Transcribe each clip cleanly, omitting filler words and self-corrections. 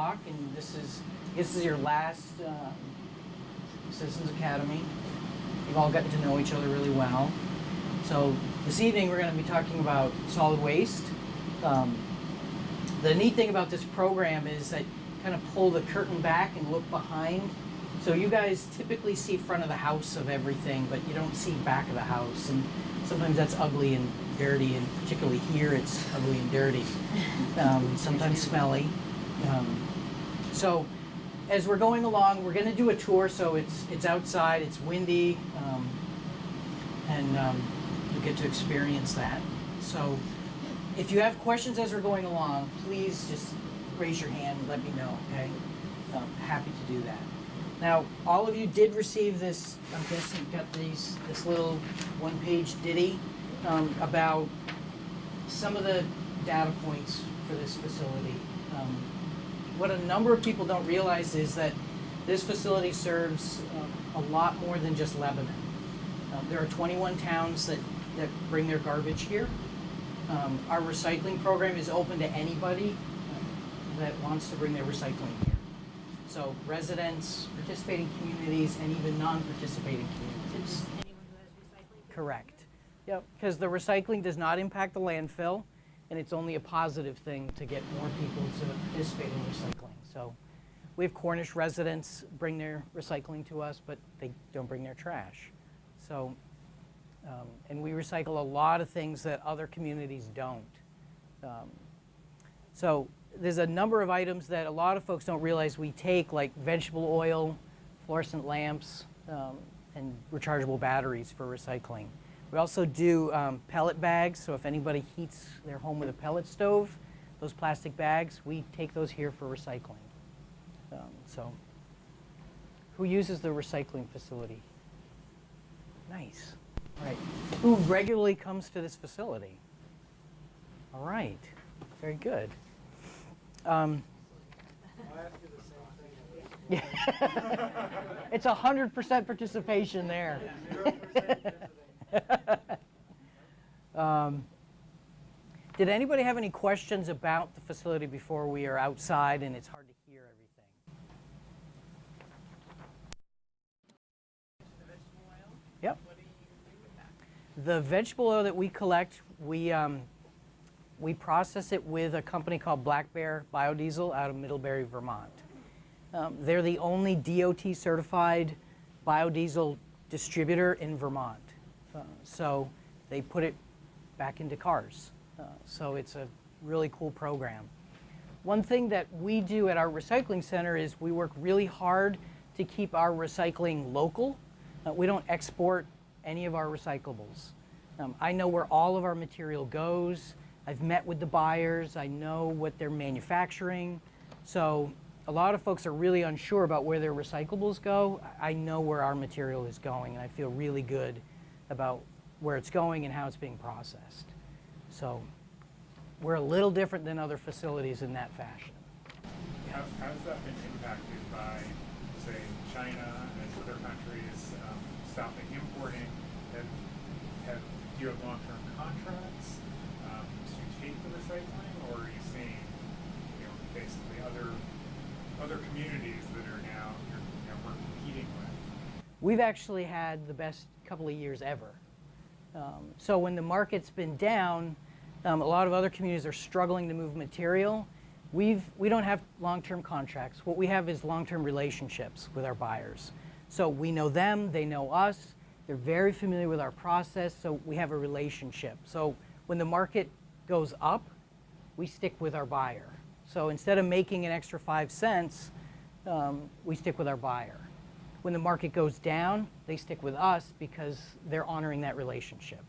talk, and this is your last Citizens Academy. You've all gotten to know each other really well. So this evening we're going to be talking about solid waste. The neat thing about this program is that you kind of pull the curtain back and look behind. So you guys typically see front of the house of everything, but you don't see back of the house. And sometimes that's ugly and dirty, and particularly here it's ugly and dirty. Sometimes smelly. So as we're going along, we're going to do a tour. So it's outside, it's windy, and you'll get to experience that. So if you have questions as we're going along, please just raise your hand and let me know, okay? I'm happy to do that. Now, all of you did receive this, I'm guessing you got this little one-page ditty about some of the data points for this facility. What a number of people don't realize is that this facility serves a lot more than just Lebanon. There are 21 towns that bring their garbage here. Our recycling program is open to anybody that wants to bring their recycling here. So residents, participating communities, and even non-participating communities. Anyone who has recycling? Correct. Yep, because the recycling does not impact the landfill, and it's only a positive thing to get more people to participate in recycling. So we have Cornish residents bring their recycling to us, but they don't bring their trash. So, and we recycle a lot of things that other communities don't. So there's a number of items that a lot of folks don't realize we take, like vegetable oil, fluorescent lamps, and rechargeable batteries for recycling. We also do pellet bags, so if anybody heats their home with a pellet stove, those plastic bags, we take those here for recycling. So who uses the recycling facility? Nice. All right. Who regularly comes to this facility? All right. Very good. Yeah. It's 100% participation there. Did anybody have any questions about the facility before we are outside and it's hard to hear everything? The vegetable oil? Yep. What do you do with that? The vegetable oil that we collect, we process it with a company called Black Bear Biodiesel out of Middlebury, Vermont. They're the only DOT certified biodiesel distributor in Vermont. So they put it back into cars. So it's a really cool program. One thing that we do at our recycling center is we work really hard to keep our recycling local. We don't export any of our recyclables. I know where all of our material goes. I've met with the buyers. I know what they're manufacturing. So a lot of folks are really unsure about where their recyclables go. I know where our material is going, and I feel really good about where it's going and how it's being processed. So we're a little different than other facilities in that fashion. How has that been impacted by, say, China and other countries stopping importing? Do you have long-term contracts to take the recycling, or are you seeing, basically other communities that are now we're competing with? We've actually had the best couple of years ever. So when the market's been down, a lot of other communities are struggling to move material. We don't have long-term contracts. What we have is long-term relationships with our buyers. So we know them, they know us, they're very familiar with our process, so we have a relationship. So when the market goes up, we stick with our buyer. So instead of making an extra 5 cents, we stick with our buyer. When the market goes down, they stick with us because they're honoring that relationship.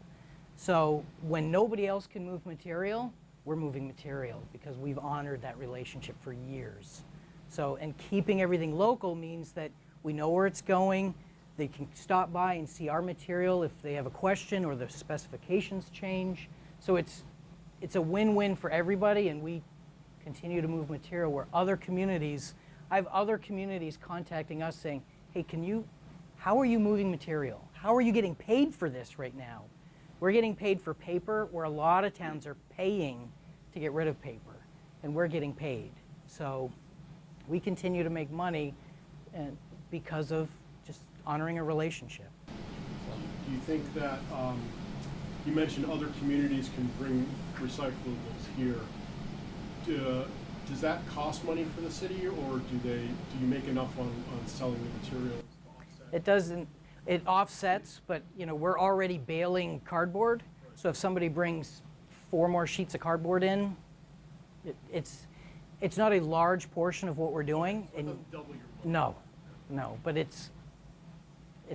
So when nobody else can move material, we're moving material because we've honored that relationship for years. So, and keeping everything local means that we know where it's going. They can stop by and see our material if they have a question or the specifications change. So it's a win-win for everybody, and we continue to move material where other communities, I have other communities contacting us saying, hey, how are you moving material? How are you getting paid for this right now? We're getting paid for paper where a lot of towns are paying to get rid of paper, and we're getting paid. So We continue to make money and because of just honoring a relationship. Do you think that, you mentioned other communities can bring recyclables here. Does that cost money for the city, or do you make enough on selling the materials to offset? It doesn't, it offsets, but you know, we're already baling cardboard. So if somebody brings 4 more sheets of cardboard in, it's not a large portion of what we're doing. So it doesn't double your budget. No, but it's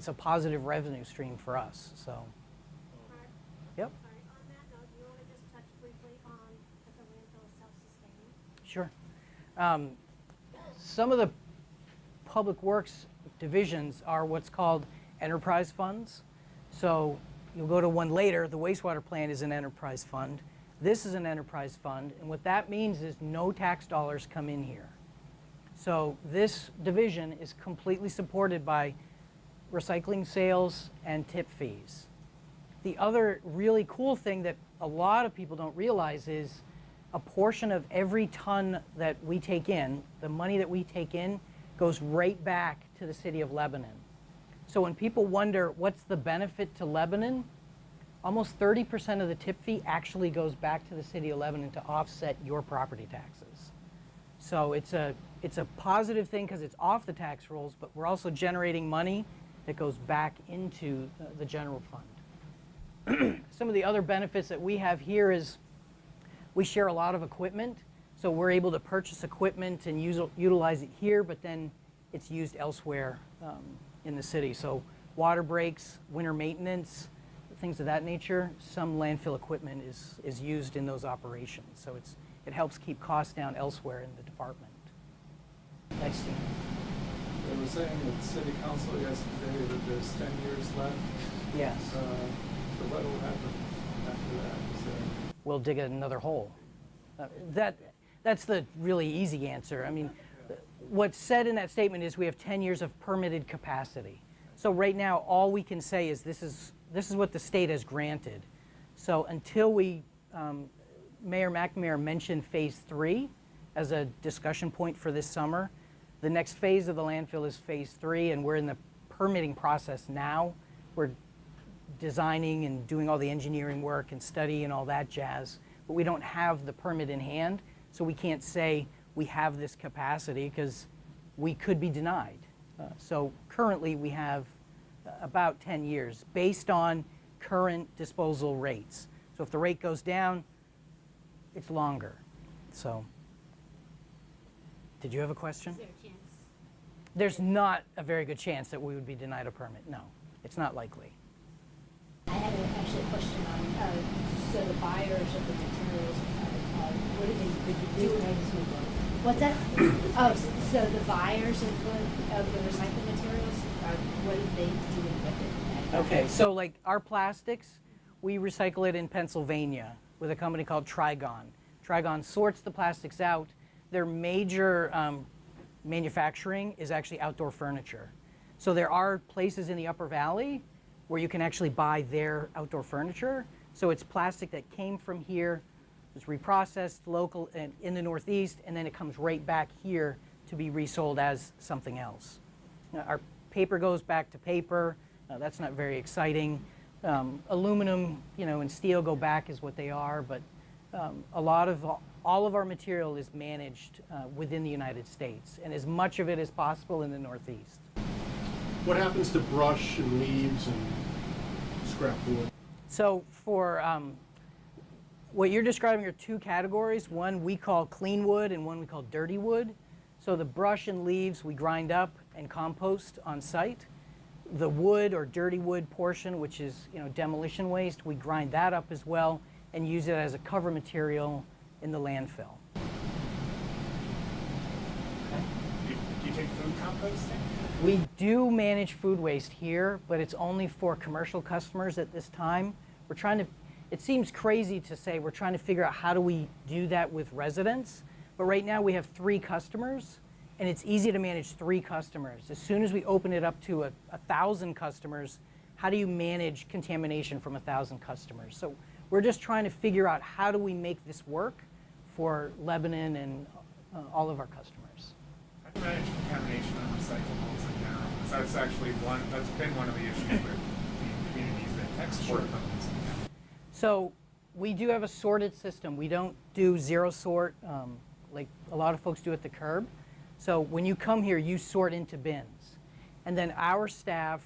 a positive revenue stream for us, so, Mark, yep, sorry, on that note, do you want to just touch briefly on if the landfill is self-sustaining? sure. Some of the public works divisions are what's called enterprise funds. So you'll go to one later, the wastewater plant is an enterprise fund. This is an enterprise fund, and what that means is no tax dollars come in here. So this division is completely supported by recycling sales and tip fees. The other really cool thing that a lot of people don't realize is a portion of every ton that we take in, the money that we take in, goes right back to the city of Lebanon. So when people wonder what's the benefit to Lebanon, almost 30% of the tip fee actually goes back to the city of Lebanon to offset your property taxes. So it's a positive thing because it's off the tax rolls, but we're also generating money that goes back into the general fund. Some of the other benefits that we have here is we share a lot of equipment. So we're able to purchase equipment and utilize it here, but then it's used elsewhere in the city. So water breaks, winter maintenance, things of that nature, some landfill equipment is used in those operations. So it helps keep costs down elsewhere in the department. Next thing. They were saying at city council yesterday that there's 10 years left. Yes. So what will happen after that? Is there... We'll dig another hole. That's the really easy answer. I mean, what's said in that statement is we have 10 years of permitted capacity. So right now, all we can say is this is what the state has granted. So until we, Mayor McNamara mentioned phase 3 as a discussion point for this summer. The next phase of the landfill is phase 3, and we're in the permitting process now. We're designing and doing all the engineering work and study and all that jazz, but we don't have the permit in hand, so we can't say we have this capacity because we could be denied. So currently we have about 10 years based on current disposal rates. So if the rate goes down, it's longer. So, did you have a question? Is there a chance? There's not a very good chance that we would be denied a permit. No, it's not likely. I had actually a question on, so the buyers of the materials, what do they do? What's that? Oh, so the buyers of the recycled materials, what do they do with it? Okay, so like our plastics, we recycle it in Pennsylvania with a company called Trigon. Trigon sorts the plastics out. Their major manufacturing is actually outdoor furniture. So there are places in the Upper Valley where you can actually buy their outdoor furniture. So it's plastic that came from here, was reprocessed local and in the Northeast, and then it comes right back here to be resold as something else. Our paper goes back to paper. That's not very exciting. Aluminum, and steel go back as what they are, but all of our material is managed within the United States, and as much of it as possible in the Northeast. What happens to brush and leaves and scrap wood? So for what you're describing are 2 categories. One we call clean wood and one we call dirty wood. So the brush and leaves we grind up and compost on site. The wood or dirty wood portion, which is demolition waste, we grind that up as well and use it as a cover material in the landfill. Do you take food composting? We do manage food waste here, but it's only for commercial customers at this time. We're trying to, it seems crazy to say we're trying to figure out how do we do that with residents, but right now we have 3 customers, and it's easy to manage 3 customers. As soon as we open it up to 1,000 customers, how do you manage contamination from 1,000 customers? So we're just trying to figure out how do we make this work for Lebanon and all of our customers. Okay. Manage contamination on recyclables in general. So that's actually that's been one of the issues with the communities that export Sure. things. So we do have a sorted system. We don't do zero sort like a lot of folks do at the curb. So when you come here, you sort into bins. And then our staff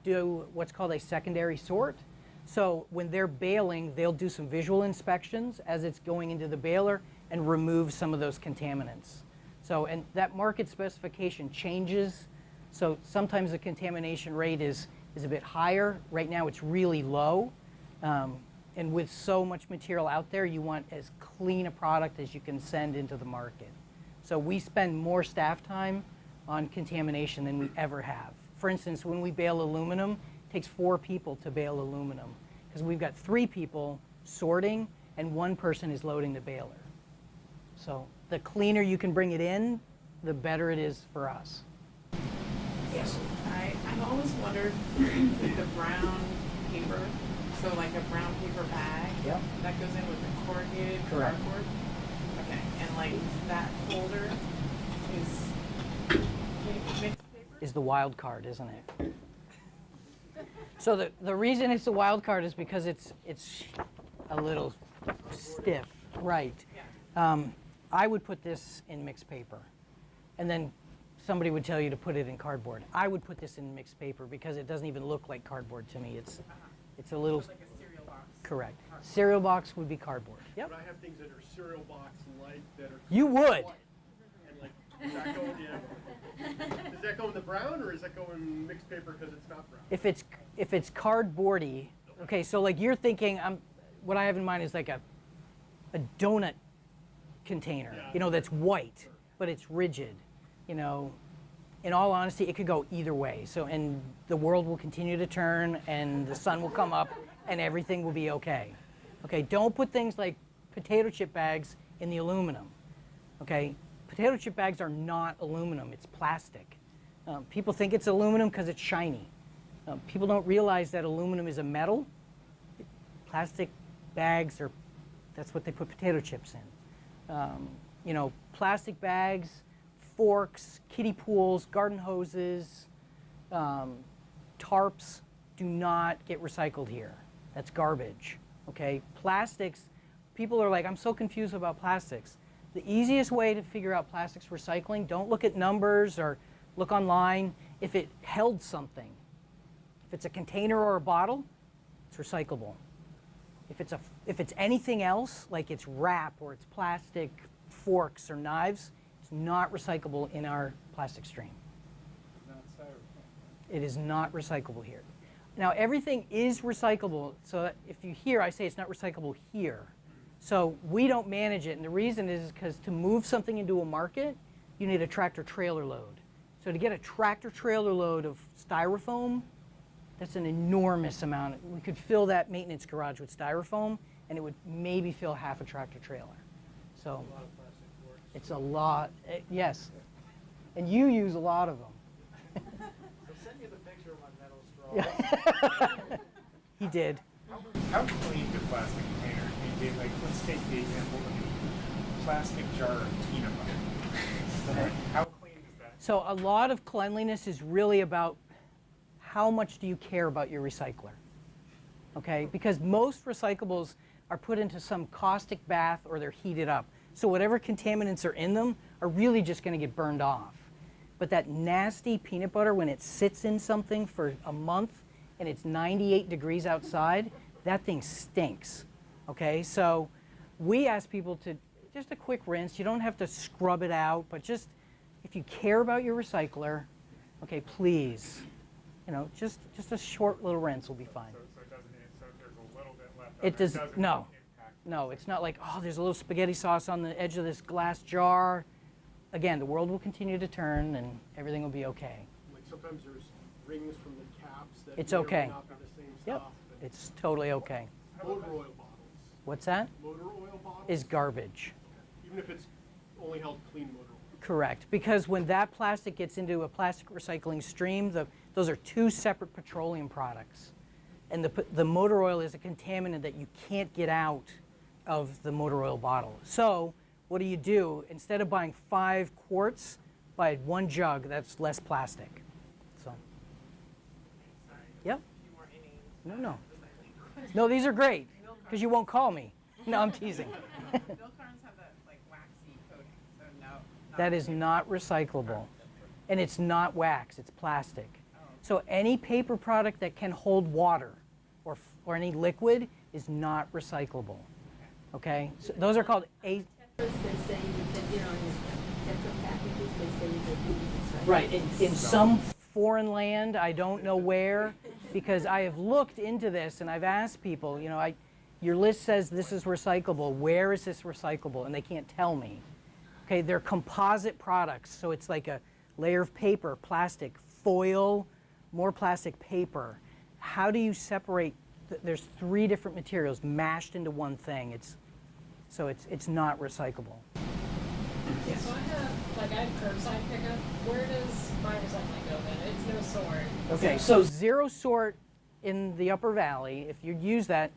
do what's called a secondary sort. So when they're baling, they'll do some visual inspections as it's going into the baler and remove some of those contaminants. So, and that market specification changes. So sometimes the contamination rate is a bit higher. Right now it's really low. And with so much material out there, you want as clean a product as you can send into the market. So we spend more staff time on contamination than we ever have. For instance, when we bale aluminum, it takes 4 people to bale aluminum because we've got 3 people sorting and 1 person is loading the baler. So the cleaner you can bring it in, the better it is for us. Yes. I've always wondered if the brown paper, so like a brown paper bag, Yep. that goes in with the corrugated Correct. cardboard. Okay, and like that folder is mixed paper? Is the wild card, isn't it? So the reason it's the wild card is because it's a little stiff, right? Yeah. I would put this in mixed paper, and then somebody would tell you to put it in cardboard. I would put this in mixed paper because it doesn't even look like cardboard to me. It's a little So like a cereal box. correct. Cereal box would be cardboard. Yep. But I have things that are cereal box like that are. You would. white. And like, does that go in does that go in the brown or is that go in mixed paper because it's not brown? If it's cardboardy, okay. So like you're thinking, what I have in mind is like a donut container, Yeah. you know, that's white, but it's rigid. You know, in all honesty, it could go either way. So, and the world will continue to turn, and the sun will come up, and everything will be okay. Okay, don't put things like potato chip bags in the aluminum. Okay, potato chip bags are not aluminum; it's plastic. People think it's aluminum because it's shiny. People don't realize that aluminum is a metal. Plastic bags that's what they put potato chips in. You know, plastic bags, forks, kiddie pools, garden hoses, tarps do not get recycled here. That's garbage, okay? Plastics, people are like, I'm so confused about plastics. The easiest way to figure out plastics recycling, don't look at numbers or look online. If it held something, if it's a container or a bottle, it's recyclable. If it's anything else, like it's wrap or it's plastic, forks or knives, it's not recyclable in our plastic stream. Not styrofoam. It is not recyclable here. Now everything is recyclable, so if you hear I say it's not recyclable here, so we don't manage it, and the reason is because to move something into a market, you need a tractor trailer load. So to get a tractor trailer load of styrofoam, that's an enormous amount. We could fill that maintenance garage with styrofoam, and it would maybe fill half a tractor trailer. So A lot of plastic forks. it's a lot, yes. And you use a lot of them. I'll send you the picture of my metal straw. He did. How clean do plastic containers need to be? Like, let's take the example of the plastic jar of peanut butter. How clean is that? So a lot of cleanliness is really about how much do you care about your recycler, okay? Because most recyclables are put into some caustic bath or they're heated up. So whatever contaminants are in them are really just gonna get burned off. But that nasty peanut butter, when it sits in something for a month and it's 98 degrees outside, that thing stinks, okay? So we ask people to, just a quick rinse. You don't have to scrub it out, but just, if you care about your recycler, okay, please, you know, just a short little rinse will be fine. So it doesn't, so if there's a little bit left It does, doesn't no, impact. no, it's not like, oh, there's a little spaghetti sauce on the edge of this glass jar. Again, the world will continue to turn and everything will be okay. Like sometimes there's rings from the caps that It's may or okay. may not be the same Yep, stuff. but it's totally okay. Motor oil bottles. What's that? Motor oil bottles? Is garbage. Even if it's only held clean motor oil. Correct, because when that plastic gets into a plastic recycling stream, those are 2 separate petroleum products. And the motor oil is a contaminant that you can't get out of the motor oil bottle. So what do? Instead of buying 5 quarts I had one jug that's less plastic. So, yep. A few more innings. No. No, these are great because you won't call me. No, I'm teasing. Milk cartons have that like waxy coating, so no. That is not recyclable. And it's not wax, it's plastic. So any paper product that can hold water or any liquid is not recyclable. Okay? So those are called They say that, you know, in Tetra packages, they say that you can recycle. right in some foreign land, I don't know where, because I have looked into this and I've asked people, you know, your list says this is recyclable. Where is this recyclable? And they can't tell me. Okay, they're composite products, so it's like a layer of paper, plastic, foil, more plastic, paper. How do you separate? There's 3 different materials mashed into one thing. It's not recyclable. Yeah, so I have curbside pickup. Where does my recycling go then? It's no sort. Okay, so zero sort in the Upper Valley, if you use that,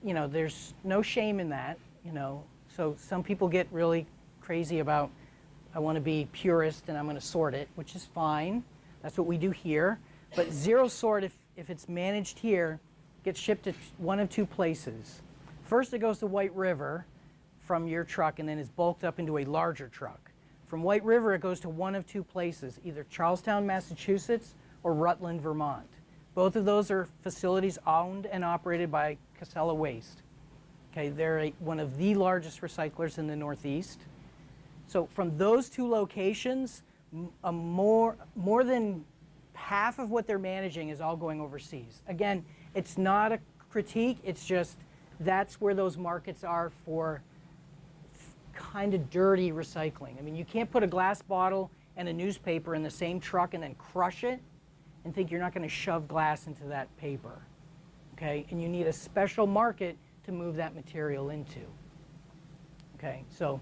you know, there's no shame in that, you know. So some people get really crazy about, I want to be purist and I'm going to sort it, which is fine. That's what we do here. But zero sort, if it's managed here, gets shipped to one of 2 places. First, it goes to White River from your truck and then is bulked up into a larger truck. From White River, it goes to one of 2 places, either Charlestown, Massachusetts, or Rutland, Vermont. Both of those are facilities owned and operated by Casella Waste. Okay, they're one of the largest recyclers in the Northeast. So from those 2 locations, more than half of what they're managing is all going overseas. Again, it's not a critique, it's just that's where those markets are for kind of dirty recycling. I mean, you can't put a glass bottle and a newspaper in the same truck and then crush it and think you're not going to shove glass into that paper. Okay, and you need a special market to move that material into. Okay, so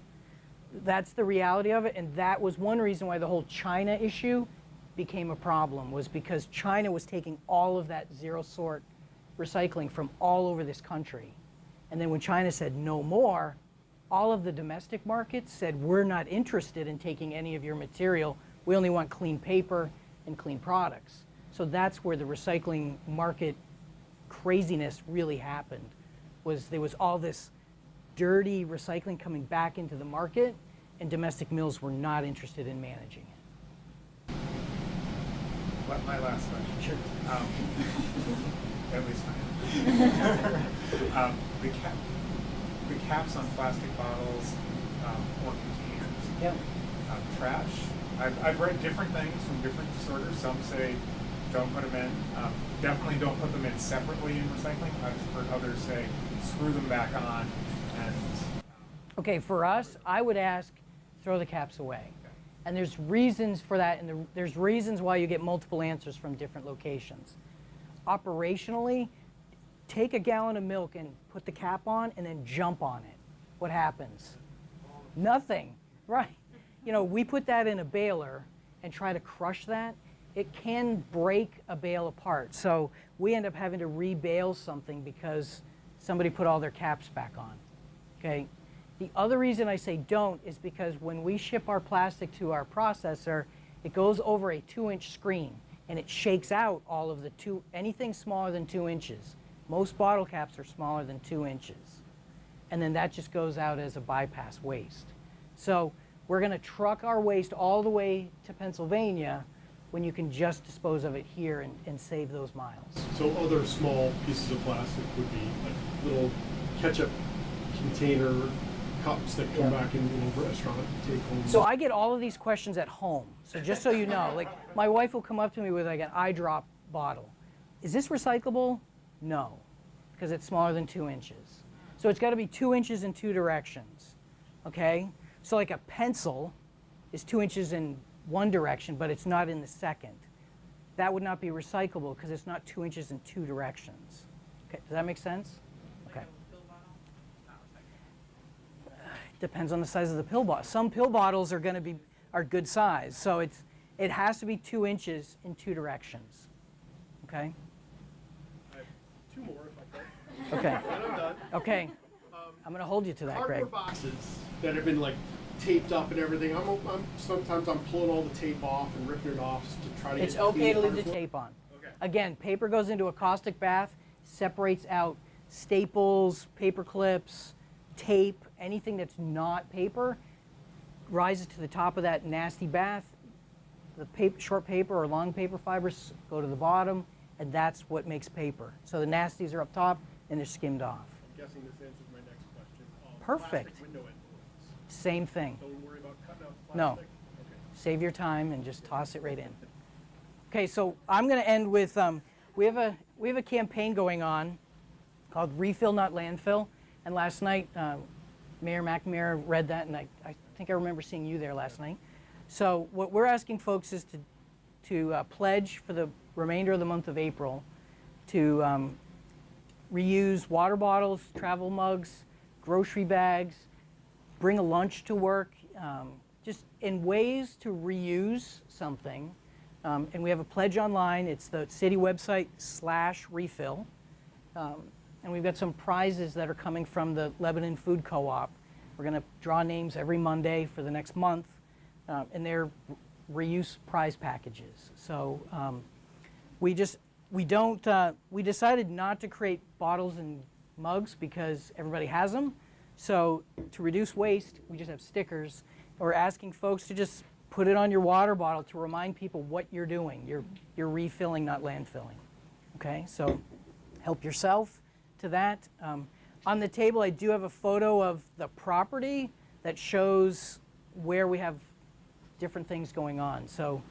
that's the reality of it, and that was one reason why the whole China issue became a problem, was because China was taking all of that zero sort recycling from all over this country. And then when China said no more, all of the domestic markets said, we're not interested in taking any of your material. We only want clean paper and clean products. So that's where the recycling market craziness really happened, was there was all this dirty recycling coming back into the market, and domestic mills were not interested in managing it. My last question. Sure. At least mine. The caps on plastic bottles or containers. Yep. Trash. I've read different things from different sorters. Some say don't put them in. Definitely don't put them in separately in recycling. I've heard others say screw them back on. And Okay, for us, I would ask, throw the caps away. Okay. And there's reasons for that, and there's reasons why you get multiple answers from different locations. Operationally, take a gallon of milk and put the cap on and then jump on it. What happens? Nothing, right? You know, we put that in a baler and try to crush that. It can break a bale apart. So we end up having to rebale something because somebody put all their caps back on, okay? The other reason I say don't is because when we ship our plastic to our processor, it goes over a 2-inch screen and it shakes out all of the anything smaller than 2 inches. Most bottle caps are smaller than 2 inches. And then that just goes out as a bypass waste. So we're going to truck our waste all the way to Pennsylvania when you can just dispose of it here and save those miles. So other small pieces of plastic would be like little ketchup container cups that come back in a restaurant to take home. So I get all of these questions at home. So just so you know, like my wife will come up to me with like an eye drop bottle. Is this recyclable? No, because it's smaller than 2 inches. So it's got to be 2 inches in 2 directions, okay? So like a pencil is 2 inches in one direction, but it's not in the second. That would not be recyclable because it's not 2 inches in 2 directions. Okay, does that make sense? Okay. Like a pill bottle? Not recyclable. Depends on the size of the pill bottle. Some pill bottles are good size, so it has to be 2 inches in 2 directions. Okay. I have 2 more if I can. Okay. And I'm done. Okay. I'm going to hold you to that, Greg. Cardboard boxes that have been like taped up and everything. Sometimes I'm pulling all the tape off and ripping it off to try to It's get okay to clean leave the hardwood. tape on. Okay. Again, paper goes into a caustic bath, separates out staples, paper clips, tape, anything that's not paper, rises to the top of that nasty bath. The short paper or long paper fibers go to the bottom, and that's what makes paper. So the nasties are up top, and they're skimmed off. I'm guessing this answers my next question. Perfect. Plastic window endpoints. Same thing. Don't worry about cutting out plastic? No. Okay. Save your time and just toss it right in. Okay, so I'm going to end with we have a campaign going on called Refill Not Landfill, and last night Mayor McNamara read that, and I think I remember seeing you there last night. So what we're asking folks is to pledge for the remainder of the month of April to reuse water bottles, travel mugs, grocery bags, bring a lunch to work, just in ways to reuse something. And we have a pledge online. It's the city website /refill. And we've got some prizes that are coming from the Lebanon Food Co-op. We're going to draw names every Monday for the next month, and they're reuse prize packages. So we decided not to create bottles and mugs because everybody has them. So to reduce waste, we just have stickers. We're asking folks to just put it on your water bottle to remind people what you're doing. You're refilling, not landfilling. Okay, so help yourself to that. On the table, I do have a photo of the property that shows where we have different things going on. So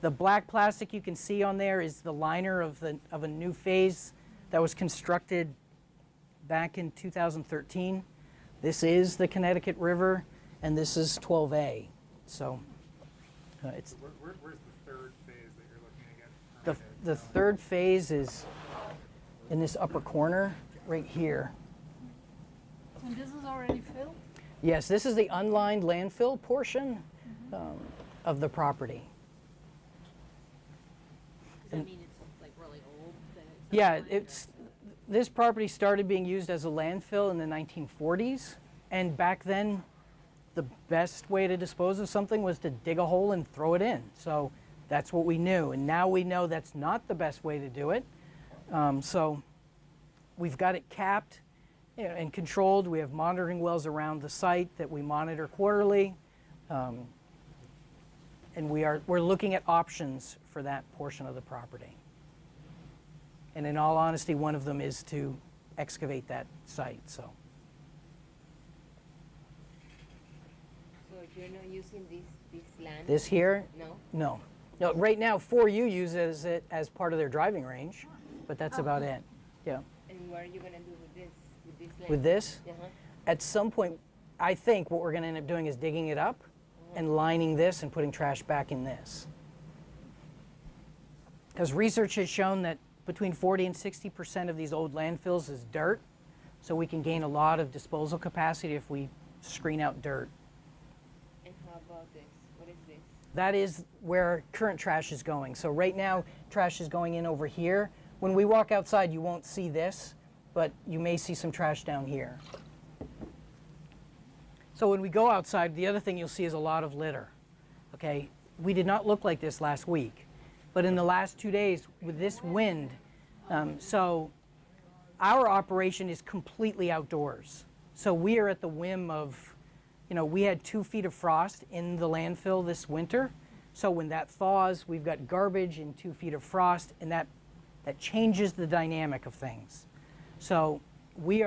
the black plastic you can see on there is the liner of a new phase that was constructed back in 2013. This is the Connecticut River, and this is 12A. So it's Where's the third phase that you're looking at? the third phase is in this upper corner right here. And this is already filled? Yes, this is the unlined landfill portion of the property. Does that mean it's like really old? That it's Yeah, unlined, this property started being used as a landfill in the 1940s, and back then the best way to dispose of something was to dig a hole and throw it in. So that's what we knew, and now we know that's not the best way to do it. So we've got it capped and controlled. We have monitoring wells around the site that we monitor quarterly, and we're looking at options for that portion of the property. And in all honesty, one of them is to excavate that site. So you're not using this land? this here, No? no. Right now, 4U uses it as part of their driving range, but that's about it. Yeah. And what are you going to do with this land? With this, Uh-huh. at some point, I think what we're going to end up doing is digging it up and lining this and putting trash back in this. Because research has shown that between 40 and 60% of these old landfills is dirt, so we can gain a lot of disposal capacity if we screen out dirt. And how about this? What is this? That is where current trash is going. So right now, trash is going in over here. When we walk outside, you won't see this, but you may see some trash down here. So when we go outside, the other thing you'll see is a lot of litter. Okay, we did not look like this last week, but in the last 2 days with this wind, so our operation is completely outdoors. So we are at the whim of, we had 2 feet of frost in the landfill this winter. So when that thaws, we've got garbage and 2 feet of frost, and that changes the dynamic of things. So we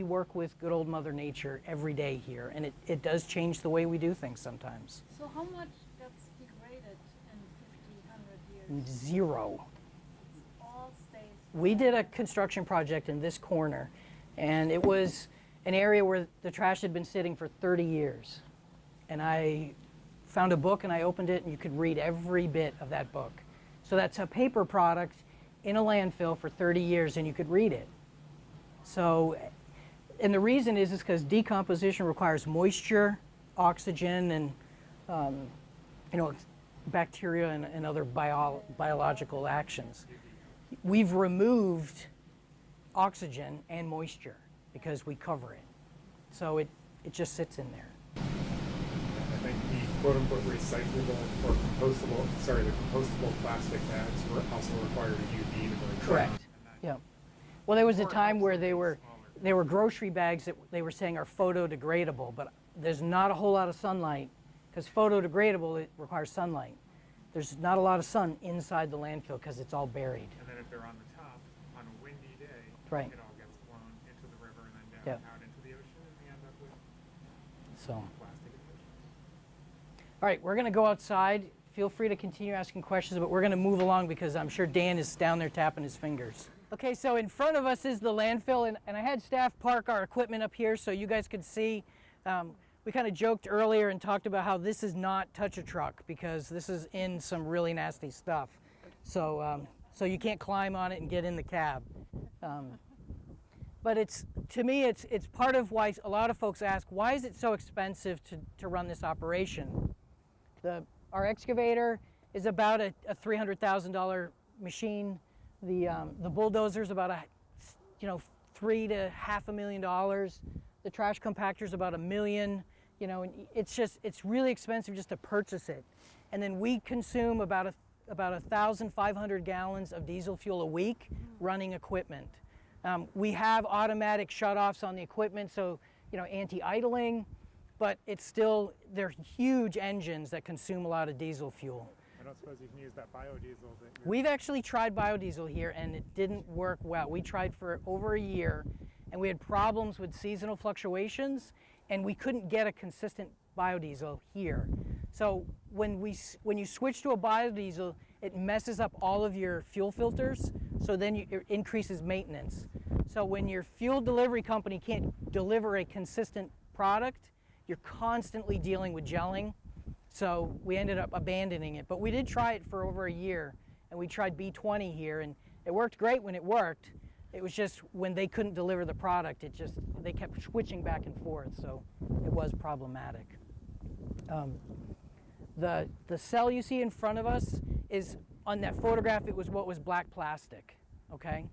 work with good old Mother Nature every day here, and it does change the way we do things sometimes. So how much gets degraded in 50, 100 years? 0. All stays. We did a construction project in this corner, and it was an area where the trash had been sitting for 30 years. And I found a book, and I opened it, and you could read every bit of that book. So that's a paper product in a landfill for 30 years, and you could read it. So, and the reason is because decomposition requires moisture, oxygen, and bacteria and other biological actions. We've removed oxygen and moisture because we cover it. So it just sits in there. quote unquote recyclable or compostable, the compostable plastic bags were also required a UV to break Correct. down. And that- Yeah. Well, there was a Or time where they absolutely were smaller. grocery bags that they were saying are photodegradable, but there's not a whole lot of sunlight because photodegradable, it requires sunlight. There's not a lot of sun inside the landfill because it's all buried. And then if they're on the top, on a windy day, Right. it all gets blown into the river and then Yeah. down out into the ocean, and we end up with So, all plastic in the ocean. right, we're going to go outside. Feel free to continue asking questions, but we're going to move along because I'm sure Dan is down there tapping his fingers. Okay, so in front of us is the landfill, and I had staff park our equipment up here so you guys could see. We kind of joked earlier and talked about how this is not touch a truck because this is in some really nasty stuff. So, so you can't climb on it and get in the cab. But to me, it's part of why a lot of folks ask, why is it so expensive to run this operation? Our excavator is about a $300,000 machine. The bulldozer is about $3 to $500,000. The trash compactor is about $1 million. And it's really expensive just to purchase it. And then we consume about 1,500 gallons of diesel fuel a week running equipment. We have automatic shutoffs on the equipment, so anti-idling, but they're huge engines that consume a lot of diesel fuel. I don't suppose you can use that biodiesel that you're... We've actually tried biodiesel here and it didn't work well. We tried for over a year and we had problems with seasonal fluctuations and we couldn't get a consistent biodiesel here. So when you switch to a biodiesel, it messes up all of your fuel filters, so then it increases maintenance. So when your fuel delivery company can't deliver a consistent product, you're constantly dealing with gelling. So we ended up abandoning it. But we did try it for over a year, and we tried B20 here, and it worked great when it worked. It was just when they couldn't deliver the product, they kept switching back and forth, so it was problematic. The cell you see in front of us is, on that photograph, it was what was black plastic, okay?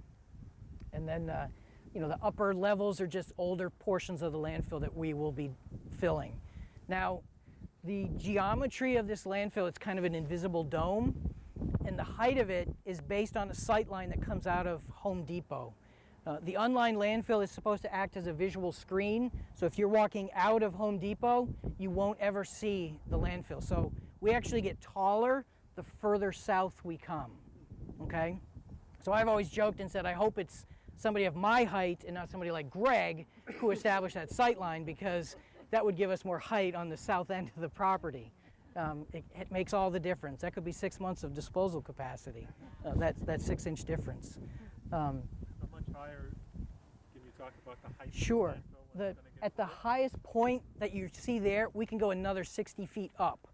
And then, the upper levels are just older portions of the landfill that we will be filling. Now, the geometry of this landfill, it's kind of an invisible dome, and the height of it is based on a sight line that comes out of Home Depot. The unlined landfill is supposed to act as a visual screen, so if you're walking out of Home Depot, you won't ever see the landfill. So we actually get taller the further south we come, okay? So I've always joked and said, I hope it's somebody of my height and not somebody like Greg who established that sight line, because that would give us more height on the south end of the property. It makes all the difference. That could be 6 months of disposal capacity, that 6-inch difference. How much higher, can you talk about the height? Sure. Of the landfill, what it's gonna get At the to? highest point that you see there, we can go another 60 feet up.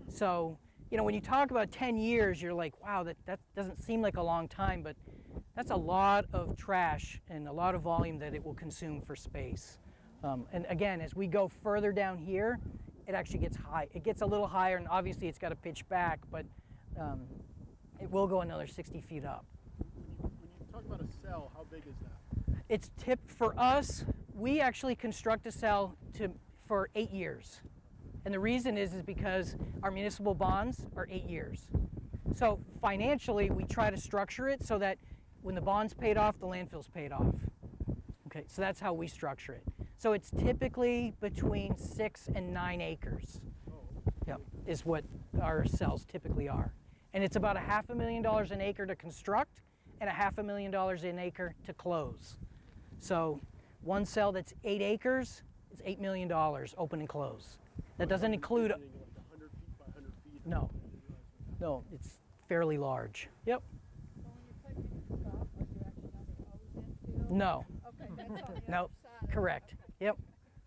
So, when you talk about 10 years, you're like, wow, that doesn't seem like a long time, but that's a lot of trash and a lot of volume that it will consume for space. And again, as we go further down here, it actually gets high. It gets a little higher, and obviously it's got to pitch back, but it will go another 60 feet up. When you talk about a cell, how big is that? It's tipped for us. We actually construct a cell for 8 years. And the reason is because our municipal bonds are 8 years. So financially, we try to structure it so that when the bond's paid off, the landfill's paid off. Okay, so that's how we structure it. So it's typically between 6 and 9 acres. Yep, is what our cells typically are. And it's about $500,000 an acre to construct and $500,000 an acre to close. So one cell that's 8 acres is $8 million open and close. That doesn't include. Like 100 feet by 100 feet. No. No, it's fairly large. Yep. So when you play miniature golf, are you actually on the opposite field? No. Okay, that's on the No. other side. Correct. Yep.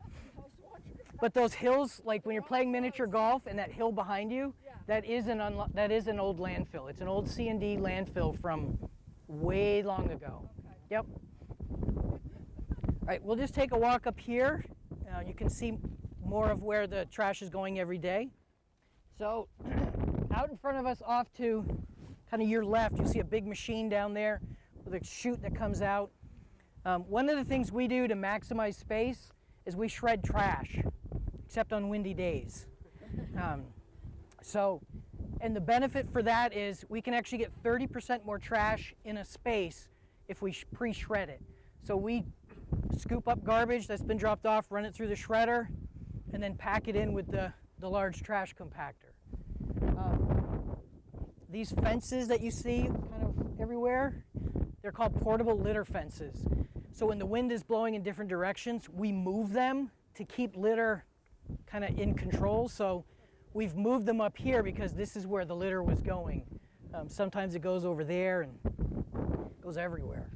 I was wondering. But those hills, like when you're playing miniature golf, and that hill behind you, Yeah. that is an old landfill. It's an old C&D landfill from way long ago. Okay. Yep. All right, we'll just take a walk up here. You can see more of where the trash is going every day. So out in front of us off to kind of your left, you see a big machine down there with a chute that comes out. One of the things we do to maximize space is we shred trash, except on windy days. So, and the benefit for that is we can actually get 30% more trash in a space if we pre-shred it. So we scoop up garbage that's been dropped off, run it through the shredder, and then pack it in with the large trash compactor. These fences that you see kind of everywhere, they're called portable litter fences. So when the wind is blowing in different directions, we move them to keep litter kind of in control. So we've moved them up here because this is where the litter was going. Sometimes it goes over there and goes everywhere.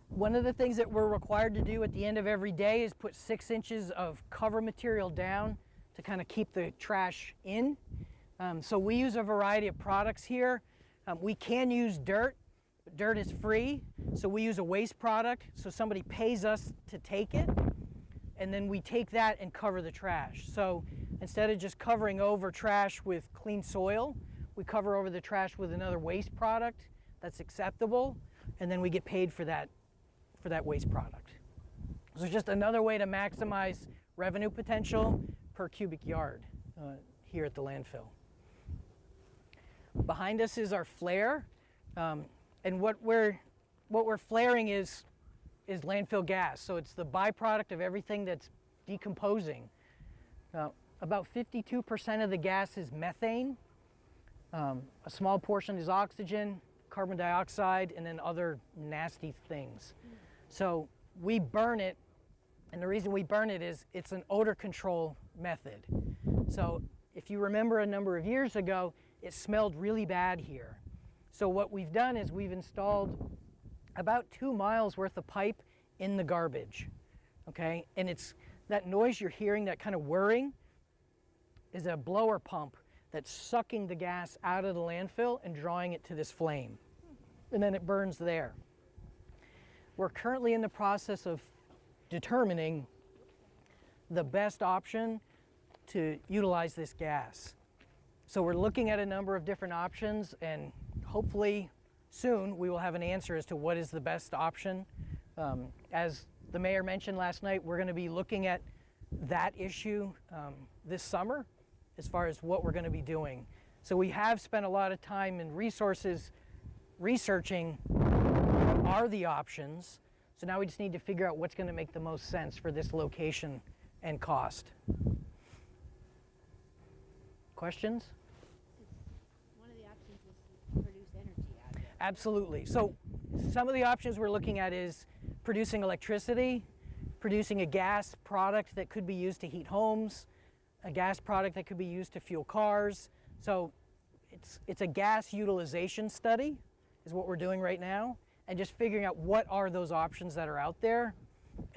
One of the things that we're required to do at the end of every day is put 6 inches of cover material down to kind of keep the trash in. So we use a variety of products here. We can use dirt, but dirt is free. So we use a waste product. So somebody pays us to take it, and then we take that and cover the trash. So instead of just covering over trash with clean soil, we cover over the trash with another waste product that's acceptable, and then we get paid for that waste product. So it's just another way to maximize revenue potential per cubic yard here at the landfill. Behind us is our flare, and what we're flaring is landfill gas. So it's the byproduct of everything that's decomposing. About 52% of the gas is methane. A small portion is oxygen, carbon dioxide, and then other nasty things. So we burn it, and the reason we burn it is it's an odor control method. So if you remember a number of years ago, it smelled really bad here. So what we've done is we've installed about 2 miles worth of pipe in the garbage, okay? And it's that noise you're hearing, that kind of whirring, is a blower pump that's sucking the gas out of the landfill and drawing it to this flame. And then it burns there. We're currently in the process of determining the best option to utilize this gas. So we're looking at a number of different options, and hopefully soon we will have an answer as to what is the best option. As the mayor mentioned last night, we're going to be looking at that issue this summer as far as what we're going to be doing. So we have spent a lot of time and resources researching what are the options. So now we just need to figure out what's going to make the most sense for this location and cost. Questions? One of the options is to produce energy out of it. Absolutely. So some of the options we're looking at is producing electricity, producing a gas product that could be used to heat homes, a gas product that could be used to fuel cars. So it's a gas utilization study is what we're doing right now, and just figuring out what are those options that are out there,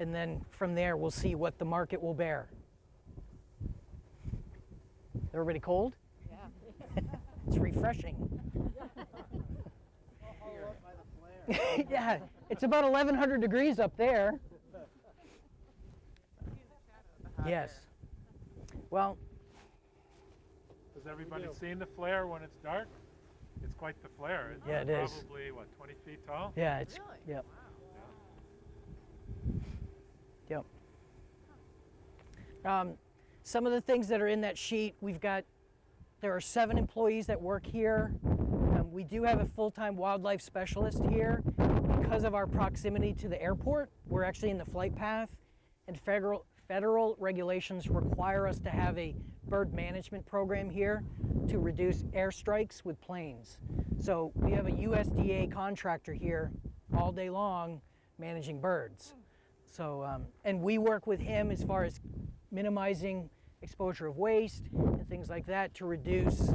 and then from there we'll see what the market will bear. Everybody cold? Yeah. It's refreshing. Yeah, it's about 1,100 degrees up there. Yes. Well, Has everybody seen the flare when it's dark? It's quite the flare. It's Yeah, it is. probably, what, 20 feet tall? yeah, it's, Really? yep, Yeah. yep. Some of the things that are in that sheet, there are 7 employees that work here. We do have a full-time wildlife specialist here. Because of our proximity to the airport, we're actually in the flight path, and federal regulations require us to have a bird management program here to reduce airstrikes with planes. So we have a USDA contractor here all day long managing birds. So, and we work with him as far as minimizing exposure of waste and things like that to reduce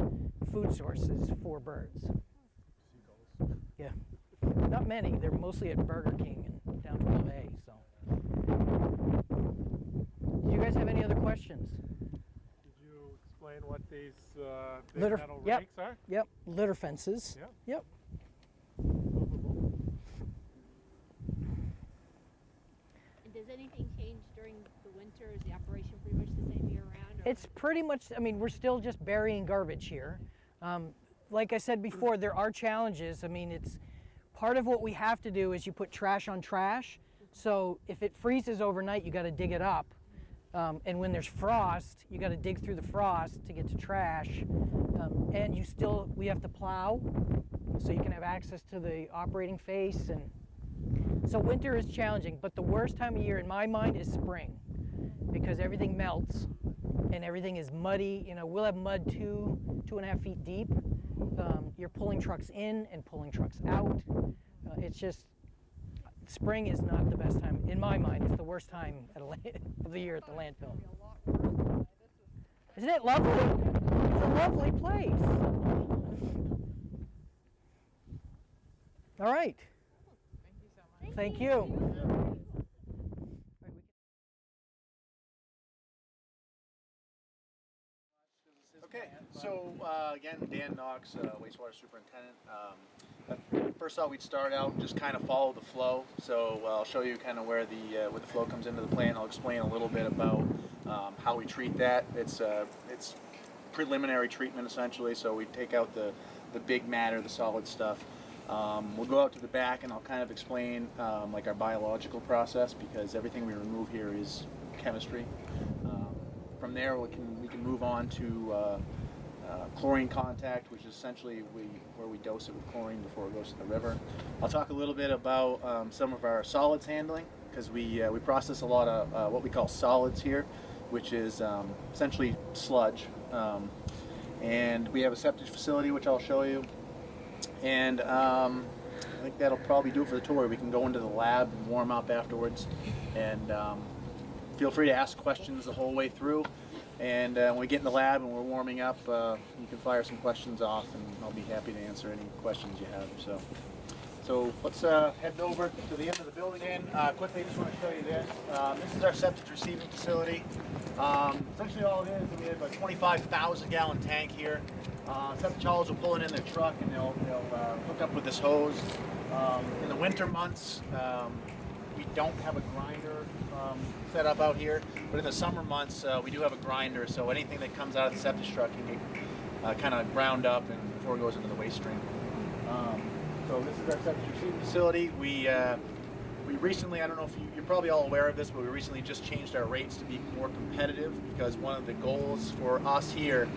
food sources for birds. Yeah, not many. They're mostly at Burger King and down 12A. So, do you guys have any other questions? Did you explain what these big Litter- metal yep. rakes are? Yep, litter fences. Yep. Yep. And does anything change during the winter? Is the operation pretty much the same year round? Or? It's pretty much, I mean, we're still just burying garbage here. Like I said before, there are challenges. I mean, it's part of what we have to do is you put trash on trash. So if it freezes overnight, you got to dig it up. And when there's frost, you got to dig through the frost to get to trash. And we have to plow, so you can have access to the operating face. And so winter is challenging, but the worst time of year in my mind is spring, because everything melts and everything is muddy. You know, we'll have mud 2.5 feet deep. You're pulling trucks in and pulling trucks out. It's just, spring is not the best time, in my mind. It's the worst time of the year at the landfill. Isn't it lovely? It's a lovely place. All right. Thank you so much. Thank you. Okay, so again, Dan Knox, wastewater superintendent. First off, we'd start out and just kind of follow the flow. So I'll show you kind of where the flow comes into the plant. I'll explain a little bit about how we treat that. It's preliminary treatment essentially. So we take out the big matter, the solid stuff. We'll go out to the back and I'll kind of explain like our biological process, because everything we remove here is chemistry. From there, we can move on to chlorine contact, which is essentially where we dose it with chlorine before it goes to the river. I'll talk a little bit about some of our solids handling, because we process a lot of what we call solids here, which is essentially sludge. And we have a septic facility, which I'll show you. And I think that'll probably do it for the tour. We can go into the lab and warm up afterwards. And feel free to ask questions the whole way through. And when we get in the lab and we're warming up, you can fire some questions off, and I'll be happy to answer any questions you have. So let's head over to the end of the building. And quickly, I just want to show you this. This is our septic receiving facility. Essentially all it is, we have a 25,000 gallon tank here. Septic haulers will pull it in their truck and they'll hook up with this hose. In the winter months, we don't have a grinder set up out here, but in the summer months we do have a grinder, so anything that comes out of the septic truck can get kind of ground up and before it goes into the waste stream. So this is our septic receiving facility. We recently, I don't know if you're probably all aware of this, but we recently just changed our rates to be more competitive, because one of the goals for us here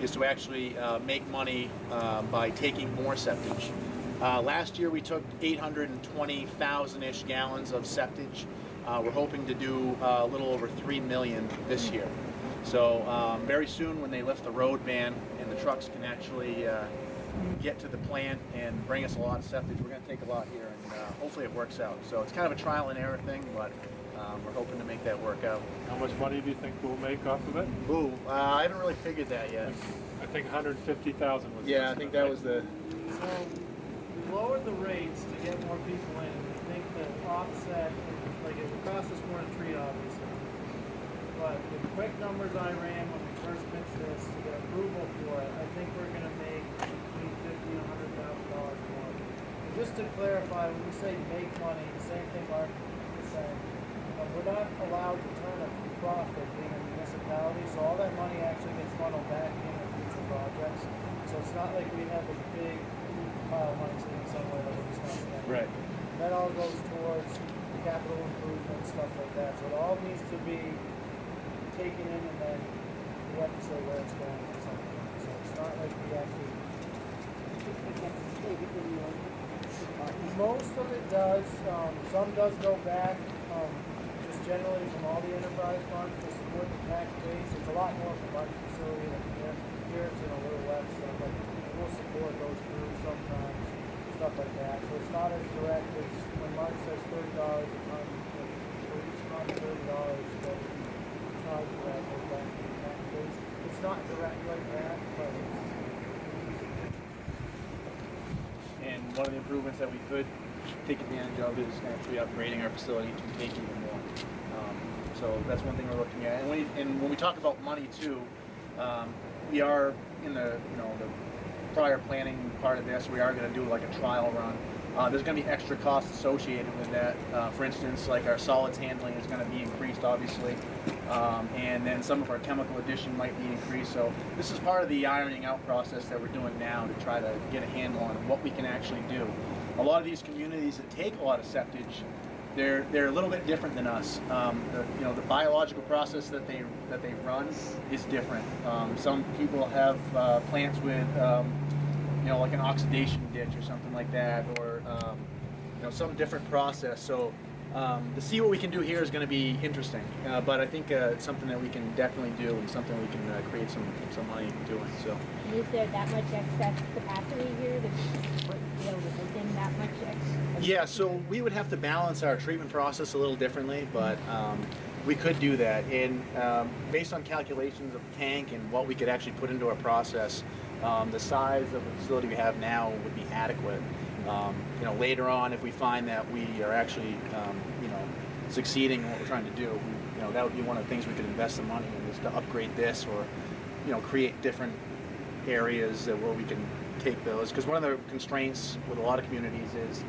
is to actually make money by taking more septic. Last year we took 820,000-ish gallons of septic. We're hoping to do a little over 3 million this year. So very soon, when they lift the road ban and the trucks can actually get to the plant and bring us a lot of septic, we're going to take a lot here, and hopefully it works out. So it's kind of a trial and error thing, but we're hoping to make that work out. How much money do you think we'll make off of it? Ooh, I haven't really figured that yet. I think 150,000 was. Yeah, I think that was the. So we lowered the rates to get more people in. We think the offset, like it would cost us more to treat, obviously. But the quick numbers I ran when we first pitched this to get approval for it, I think we're going to make between $50,000 and $100,000 more. And just to clarify, when we say make money, the same thing Mark is saying. We're not allowed to turn a profit being a municipality, so all that money actually gets funneled back into future projects. So it's not like we have a big pile of money sitting somewhere that we're just not spending. Right. That all goes towards capital improvement, stuff like that. So it all needs to be taken in, and then we have to say where it's going or something. So it's not like we actually. Most of it does. Some does go back. Just generally from all the enterprise funds to support the tax base. It's a lot more from our facility than here. Here it's in a little less, but we'll support those crews sometimes, stuff like that. So it's not as direct as when Mark says $30 a ton, for each ton $30 that we charge for that goes back to the tax base. It's not direct like that, but And one of the improvements that we could take advantage of is actually upgrading our facility to take even more. So that's one thing we're looking at. And when we talk about money too, we are in the the prior planning part of this. We are going to do like a trial run. There's going to be extra costs associated with that. For instance, like our solids handling is going to be increased, obviously, and then some of our chemical addition might be increased. So this is part of the ironing out process that we're doing now to try to get a handle on what we can actually do. A lot of these communities that take a lot of septic they're a little bit different than us. The biological process that they run is different. Some people have plants with like an oxidation ditch or something like that, or some different process. So to see what we can do here is going to be interesting. But I think it's something that we can definitely do, and something we can create some money doing. So. Is there that much excess capacity here to be able to put in that much excess? Yeah, so we would have to balance our treatment process a little differently, but we could do that. And based on calculations of the tank and what we could actually put into our process, the size of the facility we have now would be adequate. Later on, if we find that we are actually, succeeding in what we're trying to do, that would be one of the things we could invest the money in, is to upgrade this, or, create different areas where we can take those. Because one of the constraints with a lot of communities is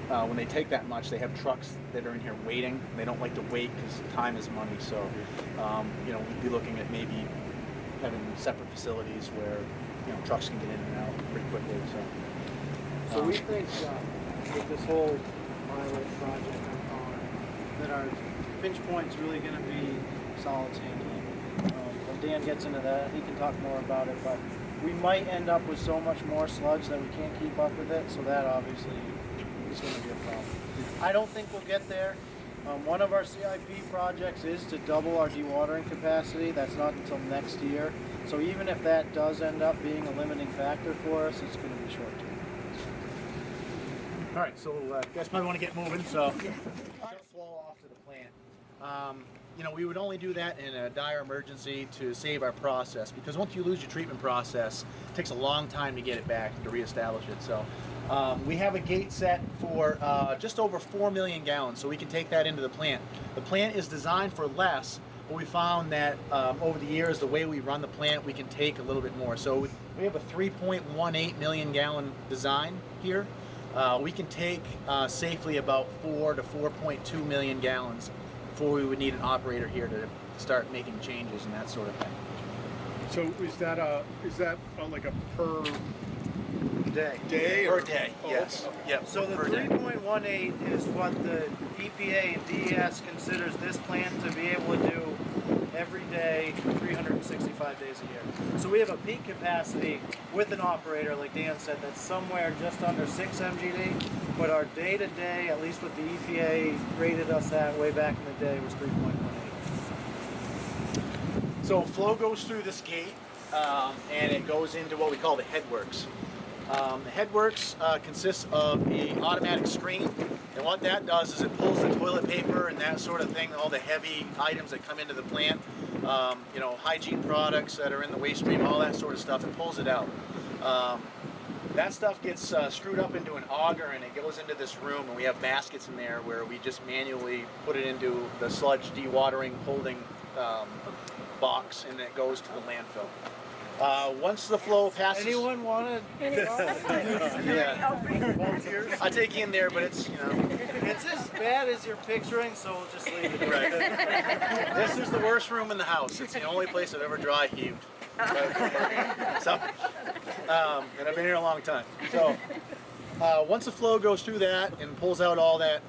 when they take that much, they have trucks that are in here waiting. And they don't like to wait because time is money. So, we'd be looking at maybe having separate facilities where, trucks can get in and out pretty quickly. So we think with this whole pilot project I'm calling, that our pinch point's really going to be solids handling. When Dan gets into that, he can talk more about it, but we might end up with so much more sludge that we can't keep up with it, so that obviously is going to be a problem. I don't think we'll get there. One of our CIP projects is to double our dewatering capacity. That's not until next year. So even if that does end up being a limiting factor for us, it's going to be short term. All right, so you guys probably want to get moving. So, flow off to the plant. We would only do that in a dire emergency to save our process, because once you lose your treatment process, it takes a long time to get it back, to reestablish it. So, we have a gate set for just over 4 million gallons, so we can take that into the plant. The plant is designed for less, but we found that over the years, the way we run the plant, we can take a little bit more. So we have a 3.18 million gallon design here. We can take safely about 4 to 4.2 million gallons before we would need an operator here to start making changes and that sort of thing. So is that like a per day Per day, yes. Okay. Yep. So the per day. 3.18 is what the EPA and DES considers this plant to be able to do every day, 365 days a year. So we have a peak capacity with an operator, like Dan said, that's somewhere just under 6 MGD, but our day-to-day, at least what the EPA rated us at way back in the day, was 3.18. So flow goes through this gate, and it goes into what we call the headworks. The headworks consists of an automatic screen, and what that does is it pulls the toilet paper and that sort of thing, all the heavy items that come into the plant, hygiene products that are in the waste stream, all that sort of stuff, it pulls it out. That stuff gets screwed up into an auger, and it goes into this room, and we have baskets in there where we just manually put it into the sludge dewatering holding box, and it goes to the landfill. Once the flow passes... Anyone want to? Yeah. I'll take you in there, but it's, It's as bad as you're picturing, so we'll just leave it. Right. This is the worst room in the house. It's the only place I've ever dry heaved. So, and I've been here a long time. So, once the flow goes through that and pulls out all that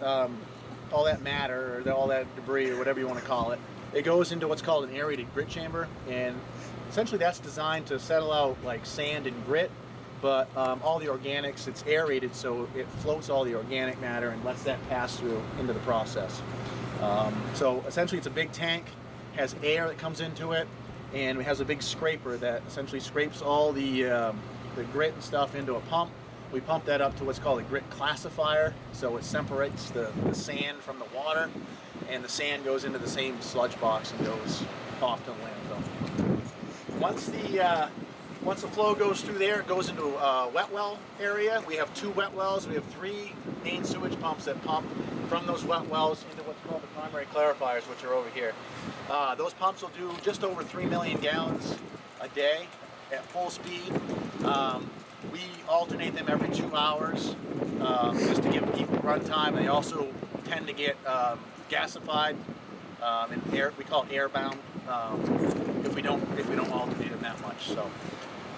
matter, or all that debris, or whatever you want to call it, it goes into what's called an aerated grit chamber, and essentially that's designed to settle out like sand and grit, but all the organics, it's aerated, so it floats all the organic matter and lets that pass through into the process. So essentially it's a big tank, has air that comes into it, and it has a big scraper that essentially scrapes all the grit and stuff into a pump. We pump that up to what's called a grit classifier, so it separates the sand from the water, and the sand goes into the same sludge box and goes off to the landfill. Once the flow goes through there, it goes into a wet well area. We have 2 wet wells. We have 3 main sewage pumps that pump from those wet wells into what's called the primary clarifiers, which are over here. Those pumps will do just over 3 million gallons a day at full speed. We alternate them every 2 hours just to give people run time. They also tend to get gasified and air. We call it airbound if we don't alternate them that much. So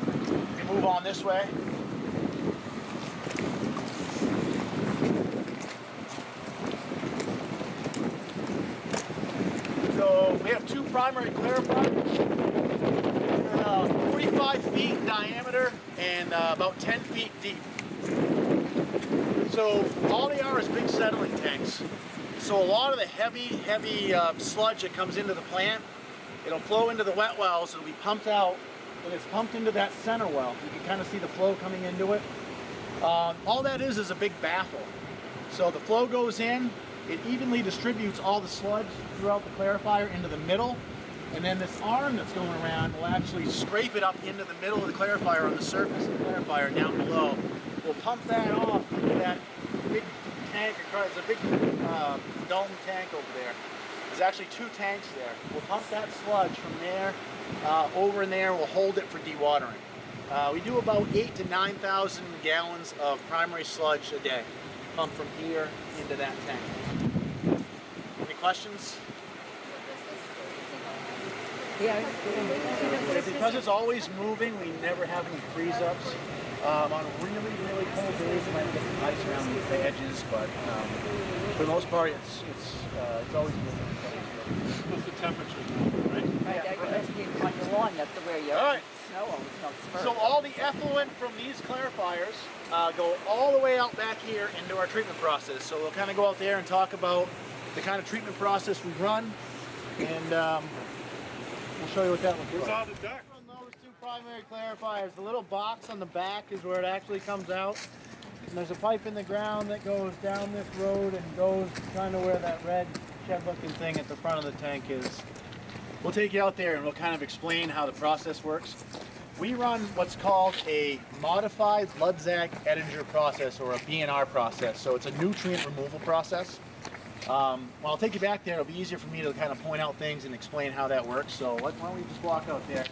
we move on this way. We have two primary clarifiers. They're 45 feet in diameter and about 10 feet deep. So all they are is big settling tanks. So a lot of the heavy sludge that comes into the plant, it'll flow into the wet wells, it'll be pumped out, and it's pumped into that center well. You can kind of see the flow coming into it. All that is a big baffle. So the flow goes in, it evenly distributes all the sludge throughout the clarifier into the middle, and then this arm that's going around will actually scrape it up into the middle of the clarifier on the surface of the clarifier down below. We'll pump that off into that big tank across, there's a big dome tank over there. There's actually two tanks there. We'll pump that sludge from there over in there, we'll hold it for dewatering. We do about 8,000 to 9,000 gallons of primary sludge a day, pumped from here into that tank. Any questions? Yeah. Because it's always moving, we never have any freeze-ups. On really, really cold days, we might get some ice around the edges, but for the most part, it's always moving. What's the temperature now, right? On your lawn, that's where your All right. snow always melts So all the effluent from these clarifiers go all the way out back here into our treatment process. So we'll kind of go out there and talk about the kind of treatment process we run, and we'll show you what that looks like. Where's all the ducks? Those two primary clarifiers, the little box on the back is where it actually comes out. And there's a pipe in the ground that goes down this road and goes kind of where that red shed-looking thing at the front of the tank is. We'll take you out there and we'll kind of explain how the process works. We run what's called a modified Ludzak-Ettinger process, or a BNR process. So it's a nutrient removal process. Well, I'll take you back there. It'll be easier for me to kind of point out things and explain how that works. So why don't we just walk out there?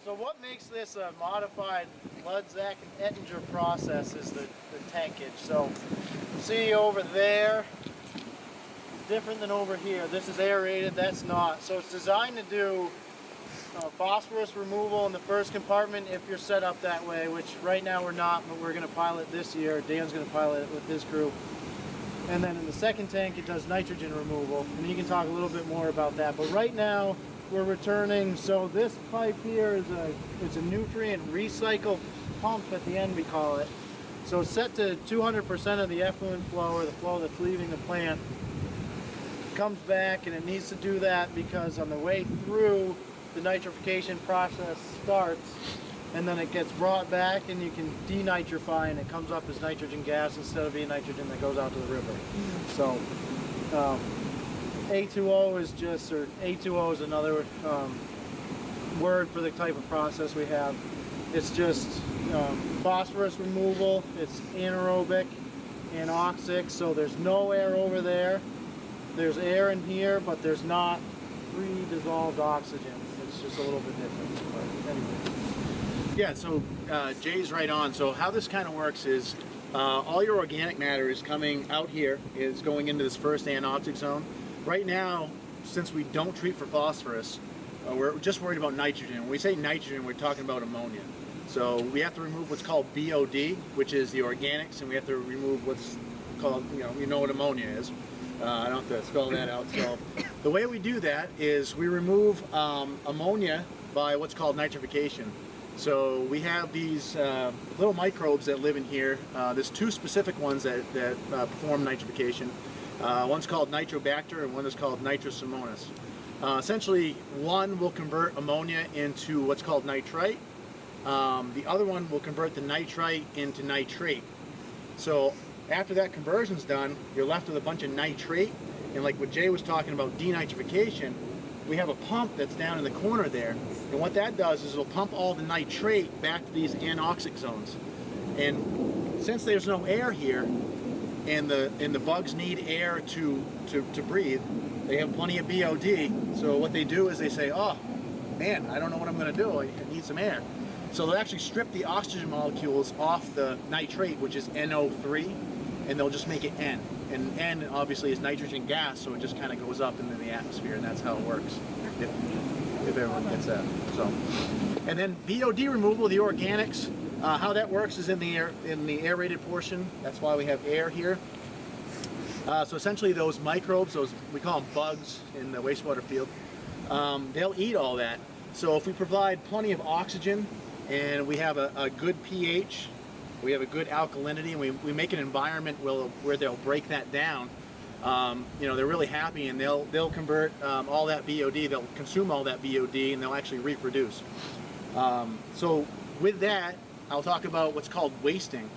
So what makes this a modified Ludzak and Ettinger process is the tankage. So see over there, different than over here. This is aerated, that's not. So it's designed to do phosphorus removal in the first compartment if you're set up that way, which right now we're not, but we're going to pilot this year. Dan's going to pilot it with his crew. And then in the second tank it does nitrogen removal, and you can talk a little bit more about that. But right now we're returning, so this pipe here is a nutrient recycle pump at the end, we call it. So it's set to 200% of the effluent flow, or the flow that's leaving the plant, comes back, and it needs to do that because on the way through the nitrification process starts, and then it gets brought back and you can denitrify and it comes up as nitrogen gas instead of being nitrogen that goes out to the river. So A2O is just, or A2O is another word for the type of process we have. It's just phosphorus removal, it's anaerobic, anoxic, so there's no air over there. There's air in here, but there's not free dissolved oxygen. It's just a little bit different, but anyway. Yeah, so Jay's right on. So how this kind of works is all your organic matter is coming out here, is going into this first anoxic zone. Right now, since we don't treat for phosphorus, we're just worried about nitrogen. When we say nitrogen, we're talking about ammonia. So we have to remove what's called BOD, which is the organics, and we have to remove what's called, you know what ammonia is. I don't have to spell that out. So the way we do that is we remove ammonia by what's called nitrification. So we have these little microbes that live in here. There's two specific ones that perform nitrification. One's called nitrobacter and one is called nitrosomonas. Essentially, one will convert ammonia into what's called nitrite. The other one will convert the nitrite into nitrate. So after that conversion's done, you're left with a bunch of nitrate, and like what Jay was talking about, denitrification, we have a pump that's down in the corner there, and what that does is it'll pump all the nitrate back to these anoxic zones. And since there's no air here, and the bugs need air to breathe, they have plenty of BOD, so what they do is they say, oh man, I don't know what I'm going to do, I need some air. So they'll actually strip the oxygen molecules off the nitrate, which is NO3, and they'll just make it N. And N obviously is nitrogen gas, so it just kind of goes up into the atmosphere, and that's how it works, if everyone gets that. So, and then BOD removal, the organics, how that works is in the aerated portion. That's why we have air here. So essentially those microbes, those we call them bugs in the wastewater field, they'll eat all that. So if we provide plenty of oxygen and we have a good pH, we have a good alkalinity, and we make an environment where they'll break that down, you know, they're really happy, and they'll convert all that BOD, they'll consume all that BOD, and they'll actually reproduce. So with that, I'll talk about what's called wasting.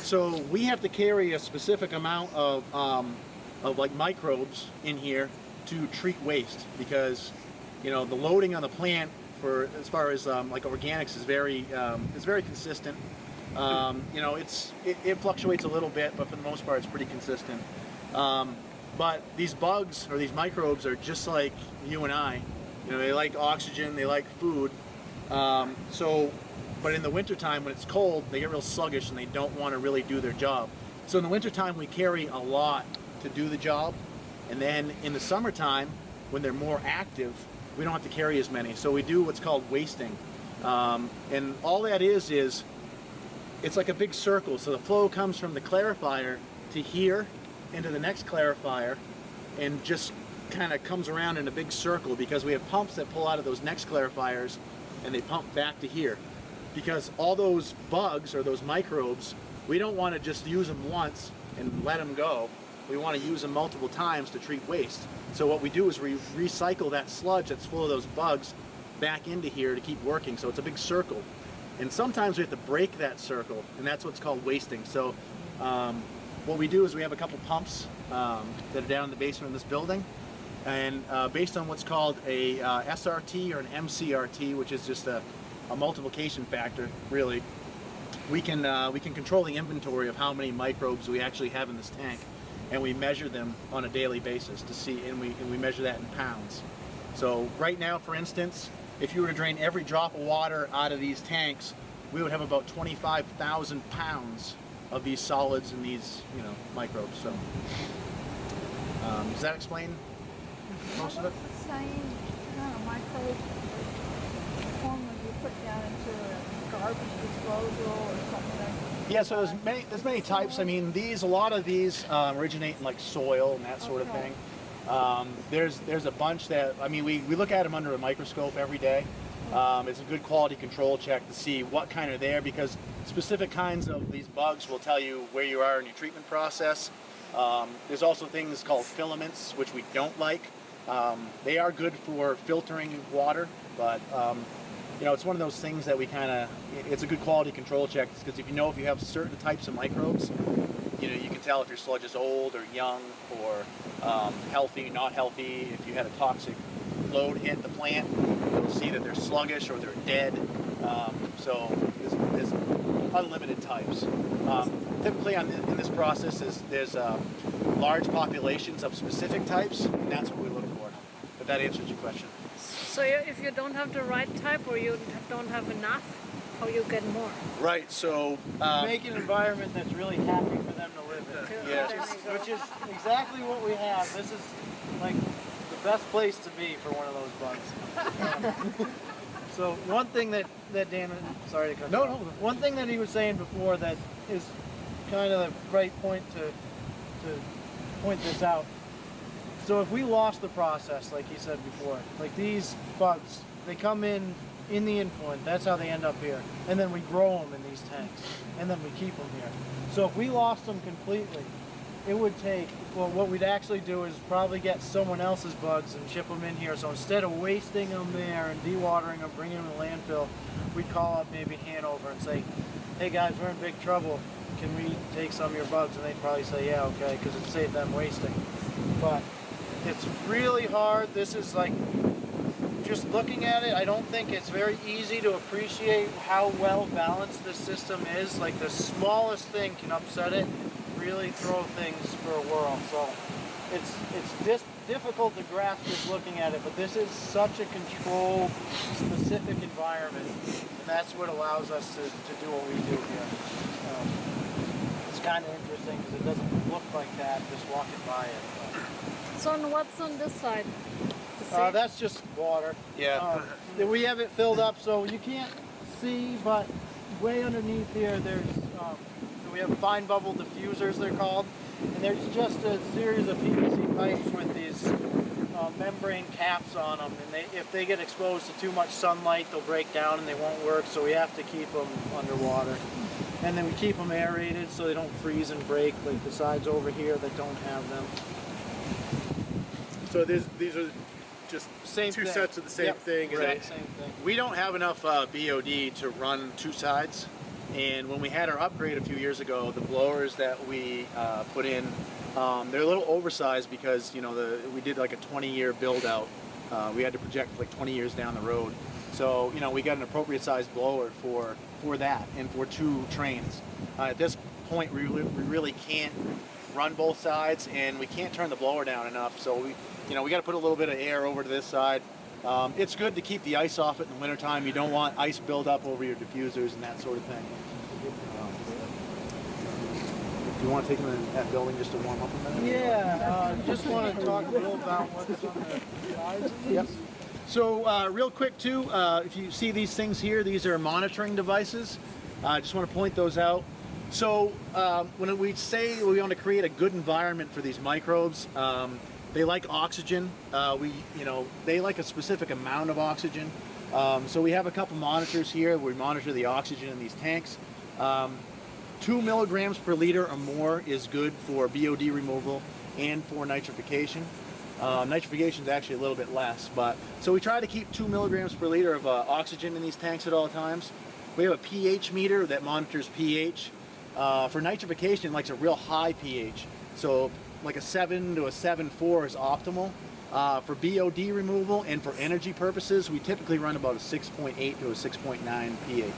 So we have to carry a specific amount of like microbes in here to treat waste, because you know the loading on the plant for as far as like organics is very consistent. You know, it fluctuates a little bit, but for the most part, it's pretty consistent. But these bugs or these microbes are just like you and I. You know, they like oxygen, they like food. But in the wintertime, when it's cold, they get real sluggish and they don't want to really do their job. So in the wintertime, we carry a lot to do the job. And then in the summertime, when they're more active, we don't have to carry as many. So we do what's called wasting. And all that is it's like a big circle. So the flow comes from the clarifier to here into the next clarifier and just kind of comes around in a big circle, because we have pumps that pull out of those next clarifiers and they pump back to here. Because all those bugs or those microbes, we don't want to just use them once and let them go. We want to use them multiple times to treat waste. So what we do is we recycle that sludge that's full of those bugs back into here to keep working. So it's a big circle. And sometimes we have to break that circle, and that's what's called wasting. So what we do is we have a couple pumps that are down in the basement of this building. And based on what's called a SRT or an MCRT, which is just a multiplication factor, really, we can control the inventory of how many microbes we actually have in this tank, and we measure them on a daily basis to see, and we measure that in pounds. So right now, for instance, if you were to drain every drop of water out of these tanks, we would have about 25,000 pounds of these solids and these, you know, microbes. So does that explain most of it? What's the same kind of microbe formula you put down into a garbage disposal or something like that? Yeah, so there's many types. I mean, a lot of these originate in like soil and that sort of thing. There's a bunch that, I mean, we look at them under a microscope every day. It's a good quality control check to see what kind are there, because specific kinds of these bugs will tell you where you are in your treatment process. There's also things called filaments, which we don't like. They are good for filtering water, but you know, it's one of those things that it's a good quality control check, because if you have certain types of microbes, you know, you can tell if your sludge is old or young or healthy, not healthy. If you had a toxic load hit the plant, you'll see that they're sluggish or they're dead. So there's unlimited types. Typically in this process, there's large populations of specific types, and that's what we look for. If that answers your question. So if you don't have the right type or you don't have enough, how you get more? Right, so Make an environment that's really happy for them to live in. Yeah. Which is exactly what we have. This is like the best place to be for one of those bugs. So one thing that Dan, sorry to cut you off. One thing that he was saying before that is kind of the right point to point this out. So if we lost the process, like he said before, like these bugs, they come in the influent, that's how they end up here. And then we grow them in these tanks, and then we keep them here. So if we lost them completely, it would take, well, what we'd actually do is probably get someone else's bugs and ship them in here. So instead of wasting them there and dewatering them, bringing them to landfill, we'd call up maybe Hanover and say, hey guys, we're in big trouble. Can we take some of your bugs? And they'd probably say, yeah, okay, because it saved them wasting. But it's really hard. This is like, just looking at it, I don't think it's very easy to appreciate how well balanced this system is. Like the smallest thing can upset it, really throw things for a whirl. So it's difficult to grasp just looking at it, but this is such a controlled, specific environment, and that's what allows us to do what we do here. It's kind of interesting because it doesn't look like that just walking by it. So what's on this side? That's just water. Yeah. We have it filled up so you can't see, but way underneath here there's, so we have fine bubble diffusers, they're called, And there's just a series of PVC pipes with these membrane caps on them, and if they get exposed to too much sunlight, they'll break down and they won't work, so we have to keep them underwater. And then we keep them aerated so they don't freeze and break like the sides over here that don't have them. So these are just Same two thing. sets of the same Yep, thing. Is right, that- same thing. We don't have enough BOD to run two sides, and when we had our upgrade a few years ago, the blowers that we put in, they're a little oversized because we did like a 20-year build out. We had to project like 20 years down the road, so we got an appropriate sized blower for that and for two trains. At this point, we really can't run both sides, and we can't turn the blower down enough. So we got to put a little bit of air over to this side. It's good to keep the ice off it in the wintertime. You don't want ice buildup over your diffusers and that sort of thing. Do you want to take them in that building just to warm up a minute? Yeah, just want to talk a little about what's on the sides of these. Yep. So real quick too, if you see these things here, these are monitoring devices. I just want to point those out. So when we say we want to create a good environment for these microbes, they like oxygen. They like a specific amount of oxygen. So we have a couple monitors here. We monitor the oxygen in these tanks. 2 milligrams per liter or more is good for BOD removal and for nitrification. Nitrification is actually a little bit less, so we try to keep 2 milligrams per liter of oxygen in these tanks at all times. We have a pH meter that monitors pH. For nitrification, like a real high pH, so like a 7 to a 7.4 is optimal. For BOD removal and for energy purposes, we typically run about a 6.8 to a 6.9 pH.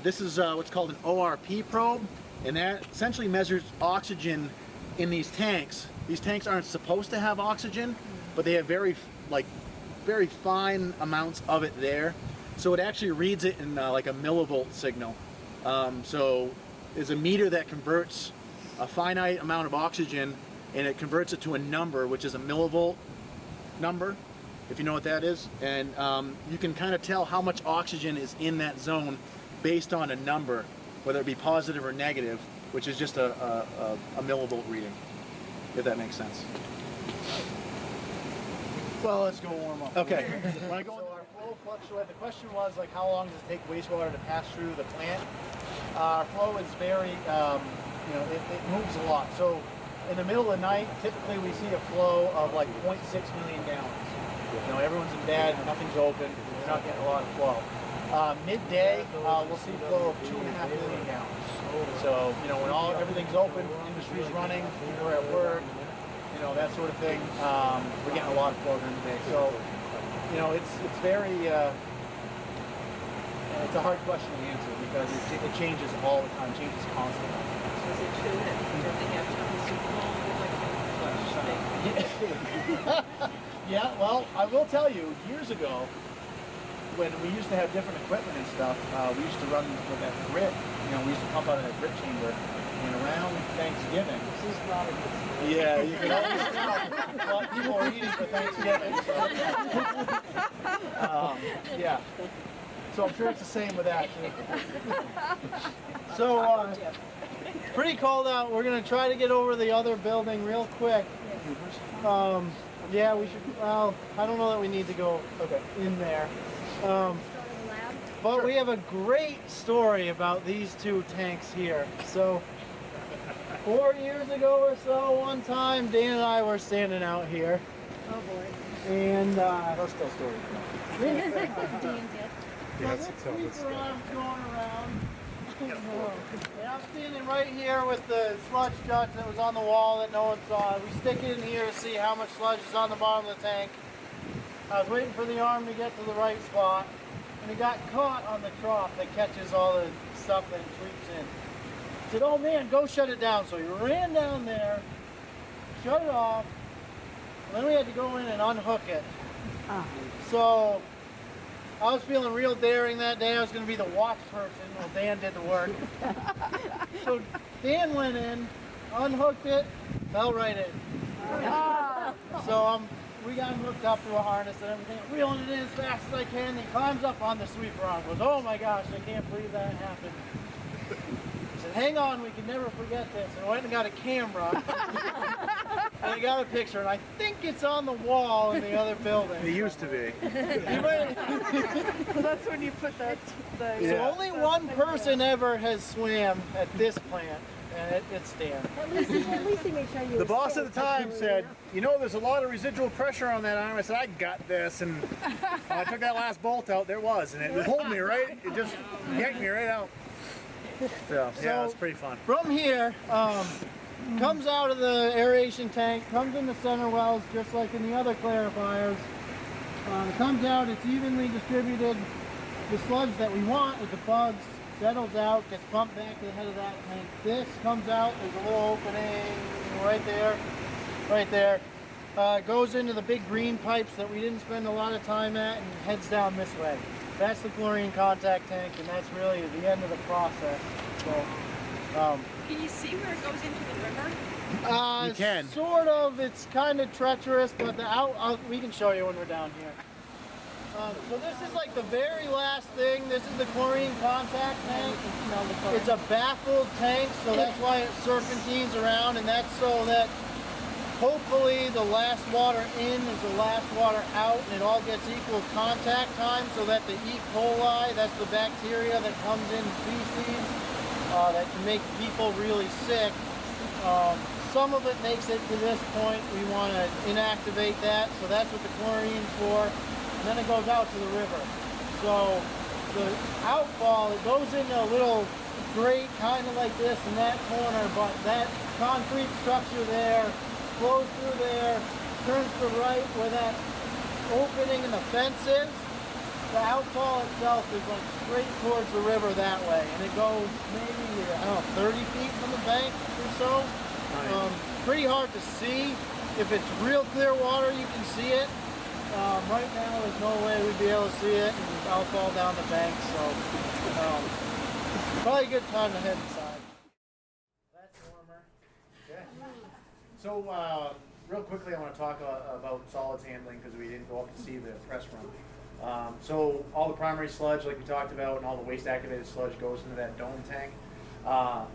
This is what's called an ORP probe, and that essentially measures oxygen in these tanks. These tanks aren't supposed to have oxygen, but they have very fine amounts of it there. So it actually reads it in like a millivolt signal. So there's a meter that converts a finite amount of oxygen, and it converts it to a number, which is a millivolt number, if you know what that is. And you can kind of tell how much oxygen is in that zone based on a number, whether it be positive or negative, which is just a millivolt reading, if that makes sense. Well, let's go warm up. Okay. When I go into our flow fluctuate, the question was like, how long does it take wastewater to pass through the plant? Our flow is very, it moves a lot. So in the middle of the night, typically we see a flow of like 0.6 million gallons. Everyone's in bed, nothing's open, we're not getting a lot of flow. Midday, we'll see a flow of 2.5 million gallons. So, when everything's open, industry's running, people are at work, that sort of thing, we're getting a lot of flow during the day. So, it's very, it's a hard question to answer because it changes all the time, changes constantly. So is it true that they have to have a Super Bowl with like a flush? Yeah, well, I will tell you, years ago, when we used to have different equipment and stuff, we used to run with that grit. We used to pump out of that grit chamber, and around Thanksgiving. This is not a good story. Yeah, you can always tell what people are eating for Thanksgiving. So, yeah. So I'm sure it's the same with that. So, pretty cold out. We're going to try to get over the other building real quick. Yeah, we should, well, I don't know that we need to go in there. But we have a great story about these two tanks here. So 4 years ago or so, one time, Dan and I were standing out here. Oh boy. And that's still story. Dan did. Yeah, that's going around. And I'm standing right here with the sludge jug that was on the wall that no one saw. We stick it in here to see how much sludge is on the bottom of the tank. I was waiting for the arm to get to the right spot, and it got caught on the trough that catches all the stuff that it sweeps in. I said, oh man, go shut it down. So he ran down there, shut it off, and then we had to go in and unhook it. So I was feeling real daring that day. I was going to be the watch person while Dan did the work. So Dan went in, unhooked it, fell right in. So we got him hooked up to a harness and everything, reeling it in as fast as I can. He climbs up on the sweeper arm, goes, oh my gosh, I can't believe that happened. I said, hang on, we can never forget this. And I went and got a camera. And I got a picture, and I think it's on the wall in the other building. It used to be. So that's when you put the So only one person ever has swam at this plant, and it's Dan. At least he made sure you The boss at the time said, you know, there's a lot of residual pressure on that arm. I said, I got this. And when I took that last bolt out, there was. And it pulled me right, it just yanked me right out. So, yeah, it's pretty fun. From here, comes out of the aeration tank, comes in the center wells, just like in the other clarifiers. It comes out, it's evenly distributed. The sludge that we want with the bugs settles out, gets pumped back to the head of that tank. This comes out, there's a little opening right there. Goes into the big green pipes that we didn't spend a lot of time at and heads down this way. That's the chlorine contact tank, and that's really the end of the process. So, Can you see where it goes into the river? You can. Sort of. It's kind of treacherous, but we can show you when we're down here. So this is like the very last thing. This is the chlorine contact tank. It's a baffled tank, so that's why it serpentines around, and that's so that hopefully the last water in is the last water out, and it all gets equal contact time, so that the E. coli, that's the bacteria that comes in feces, that can make people really sick. Some of it makes it to this point. We want to inactivate that, so that's what the chlorine's for. And then it goes out to the river. So the outfall, it goes into a little grate kind of like this in that corner, but that concrete structure there flows through there, turns to the right where that opening in the fence is. The outfall itself is like straight towards the river that way, and it goes maybe, I don't know, 30 feet from the bank or so. Pretty hard to see. If it's real clear water, you can see it. Right now, there's no way we'd be able to see it, and I'll fall down the bank, so probably a good time to head inside. That's warmer. Okay. So, real quickly, I want to talk about solids handling because we didn't go up to see the press run. So, all the primary sludge, like we talked about, and all the waste-activated sludge goes into that dome tank.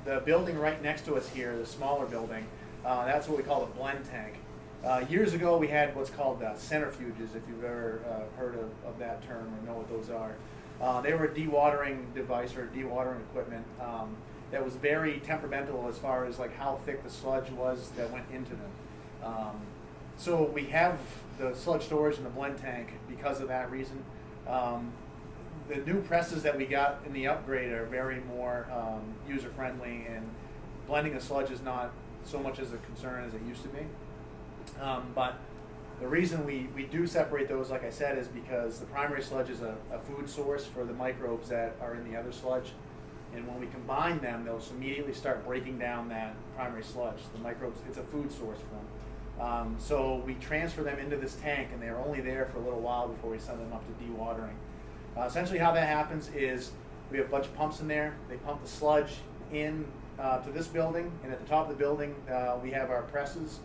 The building right next to us here, the smaller building, that's what we call the blend tank. Years ago, we had what's called centrifuges, if you've ever heard of that term or know what those are. They were a dewatering device or dewatering equipment that was very temperamental as far as like how thick the sludge was that went into them. So we have the sludge storage in the blend tank because of that reason. The new presses that we got in the upgrade are very more user-friendly, and blending the sludge is not so much as a concern as it used to be. But the reason we do separate those, like I said, is because the primary sludge is a food source for the microbes that are in the other sludge. And when we combine them, they'll immediately start breaking down that primary sludge. The microbes, it's a food source for them. So we transfer them into this tank, and they're only there for a little while before we send them up to dewatering. Essentially how that happens is we have a bunch of pumps in there. They pump the sludge in to this building, and at the top of the building we have our presses.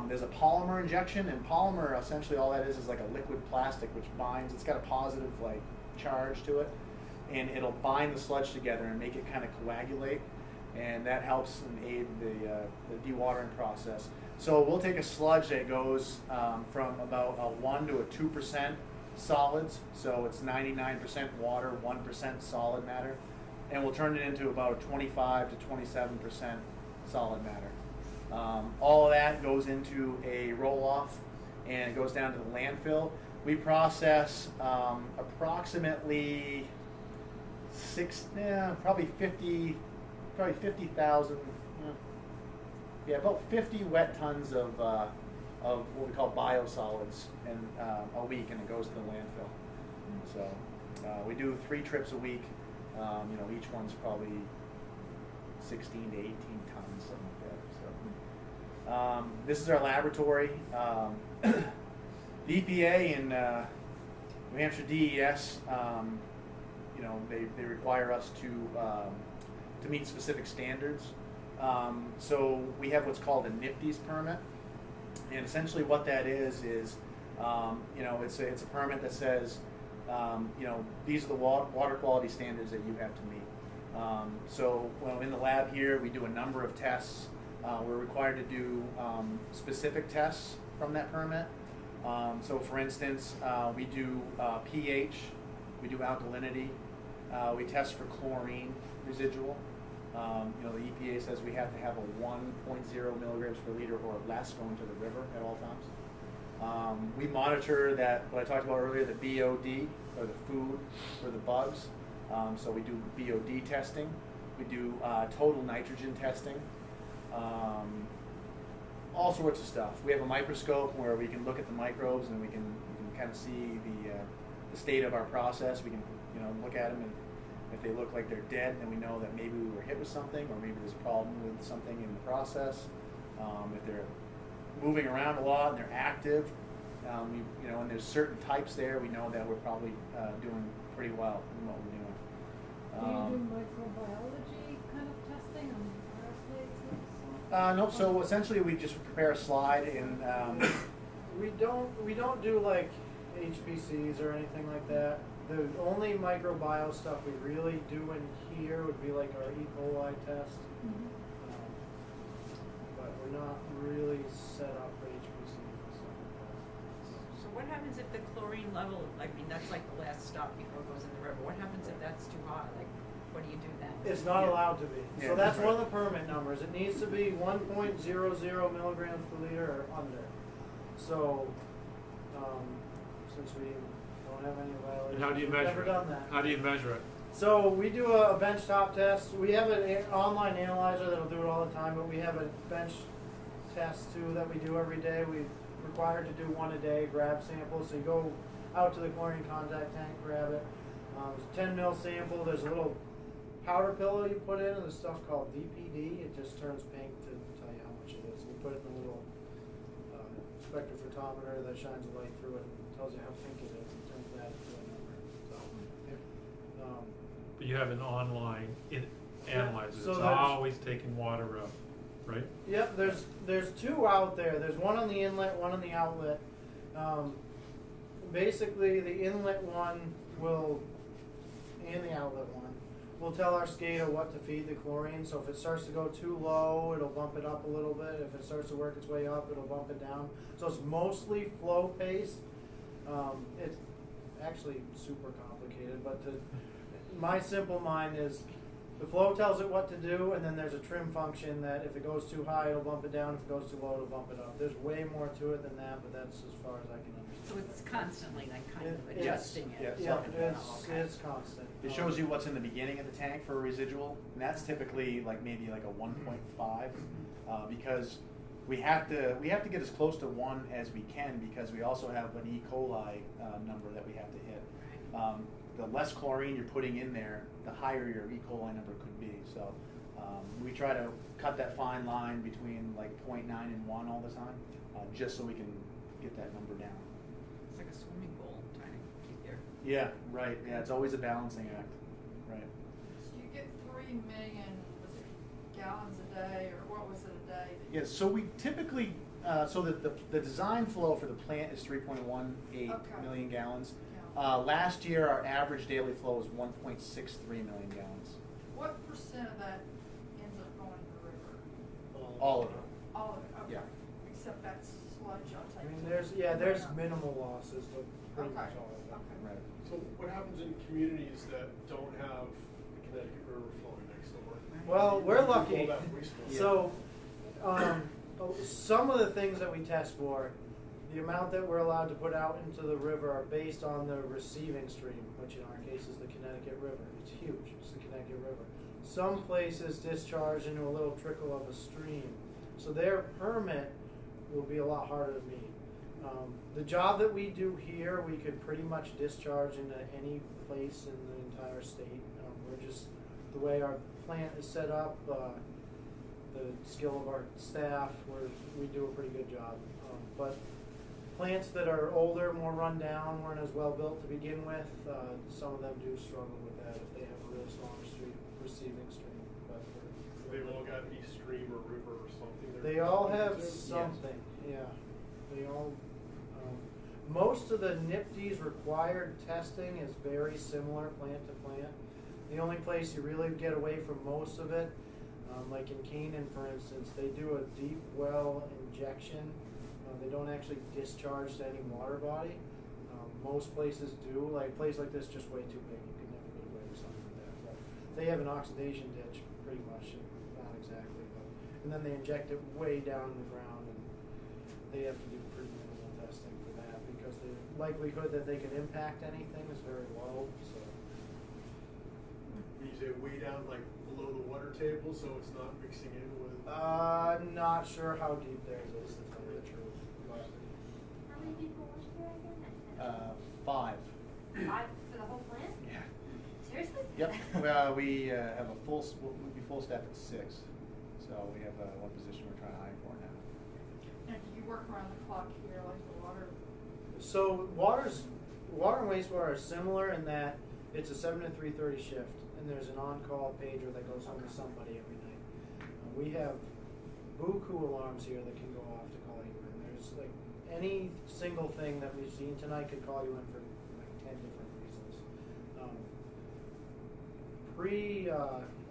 There's a polymer injection, and polymer, essentially all that is like a liquid plastic which binds. It's got a positive like charge to it, and it'll bind the sludge together and make it kind of coagulate, and that helps and aid the dewatering process. So we'll take a sludge that goes from about a 1 to a 2% solids, so it's 99% water, 1% solid matter, and we'll turn it into about 25 to 27% solid matter. All of that goes into a roll-off, and it goes down to the landfill. We process approximately probably 50,000, about 50 wet tons of what we call biosolids a week, and it goes to the landfill. So we do 3 trips a week. Each one's probably 16 to 18 tons, something like that. So this is our laboratory. The EPA and New Hampshire DES, they require us to meet specific standards. So we have what's called a NIPDES permit, and essentially what that is it's a permit that says these are the water quality standards that you have to meet. So well, in the lab here, we do a number of tests. We're required to do specific tests from that permit. So for instance, we do pH, we do alkalinity, we test for chlorine residual. The EPA says we have to have a 1.0 milligrams per liter or less going to the river at all times. We monitor that, what I talked about earlier, the BOD, or the food for the bugs. So we do BOD testing. We do total nitrogen testing. All sorts of stuff. We have a microscope where we can look at the microbes and we can kind of see the state of our process. We can look at them, and if they look like they're dead, then we know that maybe we were hit with something, or maybe there's a problem with something in the process. If they're moving around a lot and they're active, and there's certain types there, we know that we're probably doing pretty well in what we're doing. Do you do microbiology kind of testing on fire plates? No, so essentially we just prepare a slide and We don't do like HPCs or anything like that. The only microbiome stuff we really do in here would be like our E. coli test. But we're not really set up for HPCs and stuff like that. So what happens if the chlorine level, I mean, that's like the last stop before it goes in the river. What happens if that's too high? Like, what do you do then? It's not allowed to be. Yeah, So that's right. one of the permit numbers. It needs to be 1.00 milligrams per liter or under. So, since we don't have any violations, And how do you we've measure never it? done that. How do you measure it? So we do a benchtop test. We have an online analyzer that'll do it all the time, but we have a bench test too that we do every day. We're required to do one a day, grab samples. So you go out to the chlorine contact tank, grab it. It's a 10 ml sample. There's a little powder pillow you put in, and there's stuff called VPD. It just turns pink to tell you how much it is. And you put it in a little spectrophotometer that shines a light through it and tells you how pink it is and turns that into a number. So, But you have an online analyzer. so It's there's- always taking water up, right? Yep, there's two out there. There's one on the inlet, one on the outlet. Basically, the inlet one and the outlet one will tell our SCADA what to feed the chlorine. So if it starts to go too low, it'll bump it up a little bit. If it starts to work its way up, it'll bump it down. So it's mostly flow paced. It's actually super complicated, but my simple mind is the flow tells it what to do, and then there's a trim function that if it goes too high, it'll bump it down. If it goes too low, it'll bump it up. There's way more to it than that, but that's as far as I can understand. So it's constantly like kind of Yes. adjusting it. Yeah. It's constant. it shows you what's in the beginning of the tank for a residual, and that's typically maybe a 1.5, because we have to get as close to 1 as we can, because we also have an E. coli number that we have to hit. The less chlorine you're putting in there, the higher your E. coli number could be. So we try to cut that fine line between 0.9 and 1 all the time, just so we can get that number down. It's like a swimming pool trying to keep your. Yeah, right. Yeah, it's always a balancing act. Right. So you get 3 million, was it gallons a day, or what was it a day? Yeah, so we typically, so the design flow for the plant is 3.18 Okay. million gallons. Yeah. Last year, our average daily flow was 1.63 million gallons. What percent of that ends up going to the river? All of it. All of it, okay. Yeah. Except that sludge I'll I take. mean, to there's the- minimal losses, but pretty Okay, much all of it. okay. Right. So what happens in communities that don't have the Connecticut River flowing next door? Well, we're All lucky. that wastewater. So, some of the things that we test for, the amount that we're allowed to put out into the river are based on the receiving stream, which in our case is the Connecticut River. It's huge. It's the Connecticut River. Some places discharge into a little trickle of a stream. So their permit will be a lot harder to meet. The job that we do here, we could pretty much discharge into any place in the entire state. We're just, the way our plant is set up, the skill of our staff, we do a pretty good job. But plants that are older, more run down, weren't as well built to begin with, some of them do struggle with that if they have a really strong receiving stream. But They've all got a stream or river or something. they all have something, yeah. They all, most of the NIPD's required testing is very similar plant to plant. The only place you really get away from most of it, like in Canaan, for instance, they do a deep well injection. They don't actually discharge to any water body. Most places do. Like a place like this, just way too big. You could never get away with something like that. But they have an oxidation ditch, pretty much, not exactly, but and then they inject it way down in the ground, and they have to do pretty minimal testing for that because the likelihood that they could impact anything is very low. So. You say way down, like below the water table, so it's not mixing in with. Not sure how deep theirs is, to tell you the truth. But, How many people work here again? 5. 5 for the whole plant? Yeah. Seriously? Yep. Well, we have a full. We'll be full staff at 6, so we have one position we're trying to hire for now. And do you work around the clock here, like the water? So water and wastewater are similar in that it's a 7 to 3:30 shift, and there's an on-call pager that goes home to somebody every night. We have buku alarms here that can go off to call you in. There's like any single thing that we've seen tonight could call you in for like 10 different reasons.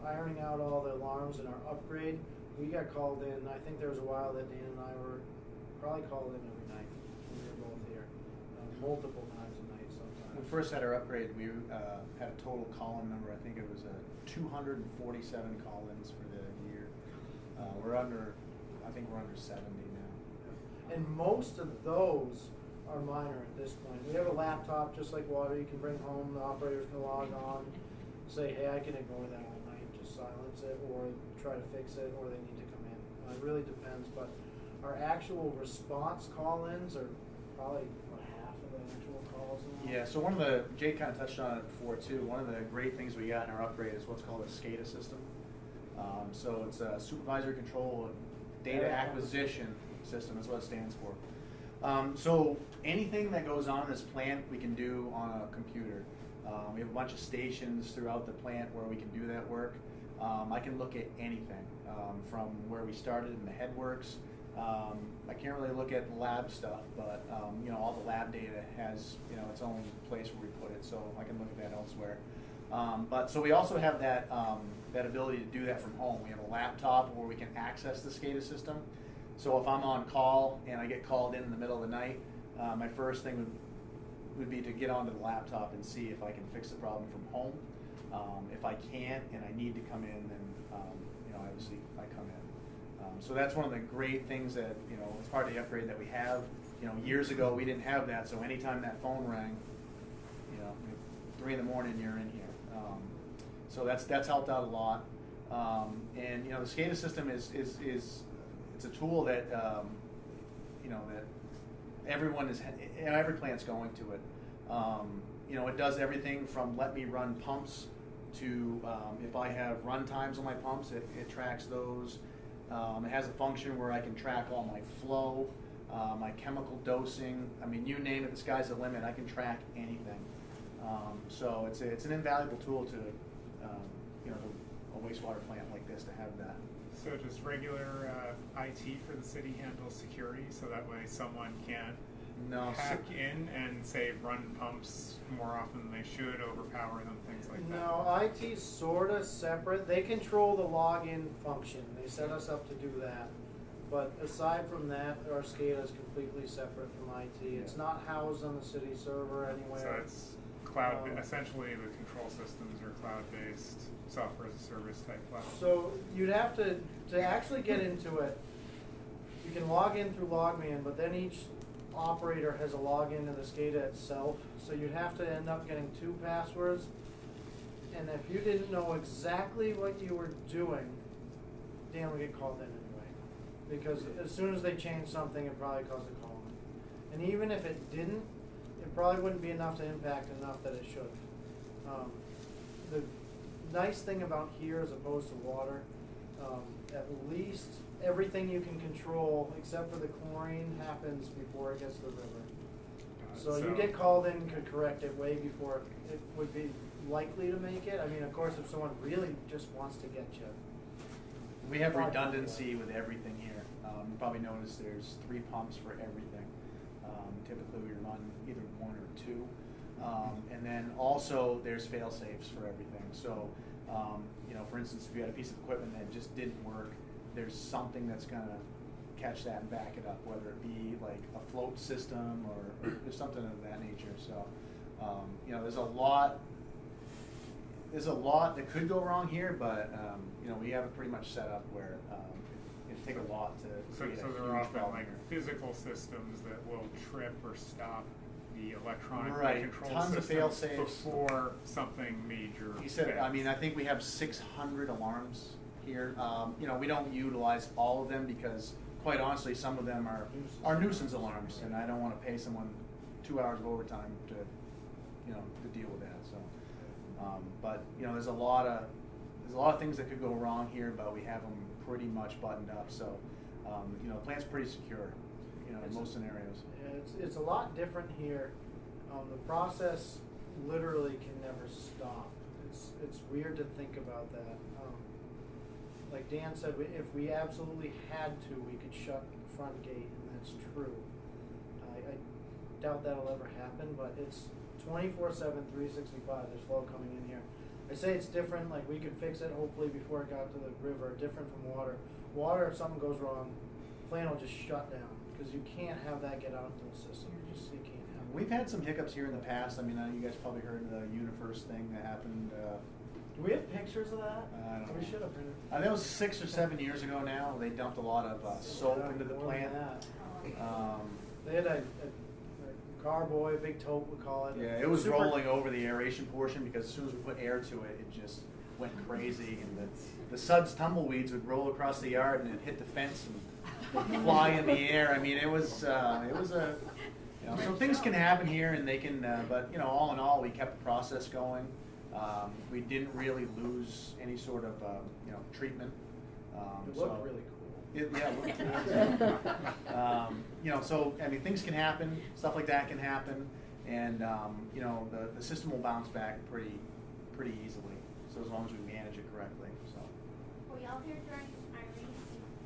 Ironing out all the alarms in our upgrade, we got called in. I think there was a while that Dan and I were probably called in every night when we were both here, multiple times a night sometimes. When we first had our upgrade, we had a total call-in number. I think it was 247 call-ins for the year. I think we're under 70 now. And most of those are minor at this point. We have a laptop just like water you can bring home. The operators can log on, say, hey, I can ignore that all night, just silence it, or try to fix it, or they need to come in. It really depends, but our actual response call-ins are probably half of the actual calls. Yeah, so Jake kind of touched on it before too, one of the great things we got in our upgrade is what's called a SCADA system. So it's a supervisor control data acquisition system is what it stands for. So anything that goes on in this plant we can do on a computer. We have a bunch of stations throughout the plant where we can do that work. I can look at anything from where we started in the headworks. I can't really look at the lab stuff, but all the lab data has its own place where we put it, so I can look at that elsewhere. But so we also have that ability to do that from home. We have a laptop where we can access the SCADA system. So if I'm on call and I get called in the middle of the night, my first thing would be to get onto the laptop and see if I can fix the problem from home. If I can't and I need to come in, then obviously I come in. So that's one of the great things that it's part of the upgrade that we have. Years ago we didn't have that, so anytime that phone rang, 3 in the morning you're in here. So that's helped out a lot. And the SCADA system is it's a tool that that every plant's going to it. It does everything from let me run pumps to if I have run times on my pumps, it tracks those. It has a function where I can track all my flow, my chemical dosing. I mean, you name it, the sky's the limit. I can track anything. So it's an invaluable tool to a wastewater plant like this to have that. So just regular IT for the city handles security, so that way someone can't hack in and say run pumps more often than they should, overpower them, things like that. No, IT's sort of separate. They control the login function. They set us up to do that. But aside from that, our SCADA is completely separate from IT. It's not housed on the city server anywhere. So it's cloud, essentially the control systems are cloud-based, software as a service type platform. So you'd have to actually get into it, you can log in through LogMeIn, but then each operator has a login to the SCADA itself. So you'd have to end up getting 2 passwords. And if you didn't know exactly what you were doing, Dan would get called in anyway. Because as soon as they change something, it probably caused a call in. And even if it didn't, it probably wouldn't be enough to impact enough that it should. The nice thing about here as opposed to water, at least everything you can control except for the chlorine happens before it gets to the river. So you get called in, could correct it way before it would be likely to make it. I mean, of course, if someone really just wants to get you. We have redundancy with everything here. You probably noticed there's 3 pumps for everything. Typically we run either 1 or 2. And then also there's fail safes for everything. So, you know, for instance, if you had a piece of equipment that just didn't work, there's something that's gonna catch that and back it up, whether it be like a float system or there's something of that nature. So, you know, there's a lot that could go wrong here, but you know, we have it pretty much set up where it'd take a lot to So create a there huge are often problem like here. physical systems that will trip or stop the electronically Right, controlled tons of systems fail-safes. before something major He said, I fails. mean, I think we have 600 alarms here. You know, we don't utilize all of them because, quite honestly, some of them are nuisance alarms, and I don't want to pay someone 2 hours of overtime to, you know, to deal with that. So, but you know, there's a lot of things that could go wrong here, but we have them pretty much buttoned up. So, you know, the plant's pretty secure, you know, in most scenarios. It's a lot different here. The process literally can never stop. It's weird to think about that. Like Dan said, if we absolutely had to, we could shut the front gate, and that's true. I doubt that'll ever happen, but it's 24/7, 365. There's flow coming in here. I say it's different. Like we could fix it hopefully before it got to the river. Different from water. Water, if something goes wrong, plant will just shut down because you can't have that get out into the system. You can't have it. We've had some hiccups here in the past. I mean, you guys probably heard the UniFirst thing that happened. Do we have pictures of that? I don't know. We should have printed. That was 6 or 7 years ago now. They dumped a lot of soap into the More than plant. that. They had a carboy, big tote, we call it. Yeah, it was Super- rolling over the aeration portion because as soon as we put air to it, it just went crazy. And the suds tumbleweeds would roll across the yard and it'd hit the fence and fly in the air. I mean, it was a, you know, so things can happen here and they can, but you know, all in all, we kept the process going. We didn't really lose any sort of, you know, treatment. It looked really cool. Yeah, it looked cool. You know, so I mean, things can happen, stuff like that can happen, and you know, the system will bounce back pretty easily. So as long as we manage it correctly. So. Were y'all here during Irene?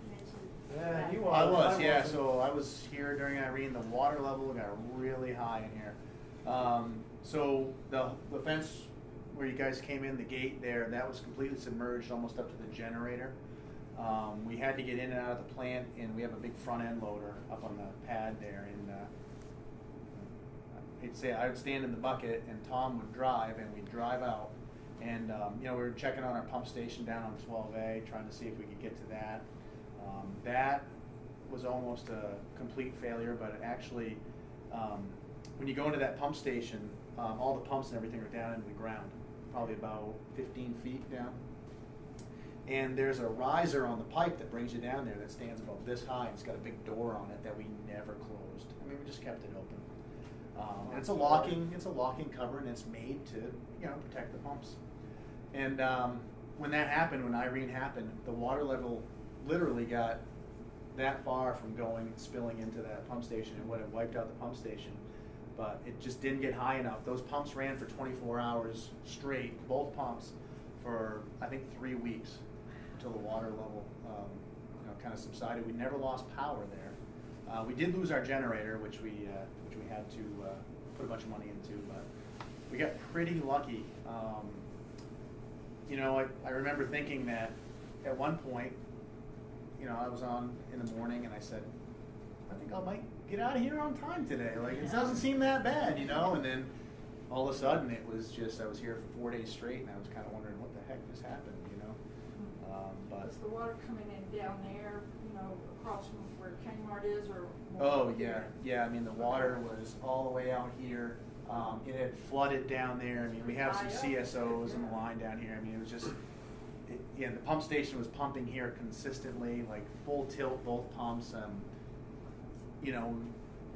You mentioned. Yeah, you I are. was, I yeah. wasn't. So I was here during Irene. The water level got really high in here. So the fence where you guys came in, the gate there, that was completely submerged almost up to the generator. We had to get in and out of the plant, and we have a big front end loader up on the pad there. And I would stand in the bucket, and Tom would drive, and we'd drive out. And you know, we were checking on our pump station down on 12A, trying to see if we could get to that. That was almost a complete failure, but it actually, when you go into that pump station, all the pumps and everything are down into the ground, probably about 15 feet down. And there's a riser on the pipe that brings you down there that stands about this high. It's got a big door on it that we never closed. I mean, we just kept it open. And it's a locking cover, and it's made to, you know, protect the pumps. And when that happened, when Irene happened, the water level literally got that far from spilling into that pump station. It would have wiped out the pump station, but it just didn't get high enough. Those pumps ran for 24 hours straight, both pumps, for I think 3 weeks until the water level you know, kind of subsided. We never lost power there. We did lose our generator, which we had to put a bunch of money into, but we got pretty lucky. You know, I remember thinking that at one point, you know, I was on in the morning and I said, I think I might get out of here on time today. Like, it doesn't seem that bad, you know? And then all of a sudden it was just, I was here for 4 days straight and I was kind of wondering what the heck just happened, you know? But Is the water coming in down there, you know, across from where Kmart is, or? more oh up yeah, here? yeah. I mean, the water was all the way out here. It had flooded down there. I mean, we have some CSOs in the line down here. I mean, it was just, yeah. The pump station was pumping here consistently, like full tilt, both pumps. You know,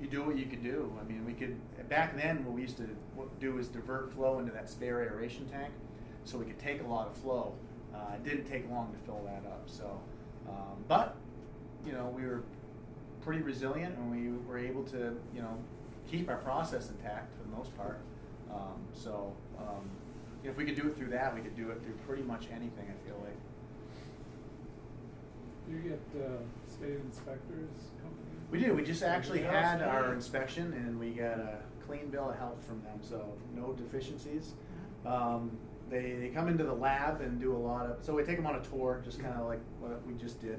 you do what you could do. I mean, we could back then. What we used to do is divert flow into that spare aeration tank, so we could take a lot of flow. It didn't take long to fill that up. So, but you know, we were pretty resilient, and we were able to, you know, keep our process intact for the most part. If we could do it through that, we could do it through pretty much anything, I feel like. Do you get state inspectors company? We do. We just actually had our inspection, and we got a clean bill of health from them, so no deficiencies. They come into the lab and do a lot of, so we take them on a tour, just kind of like what we just did.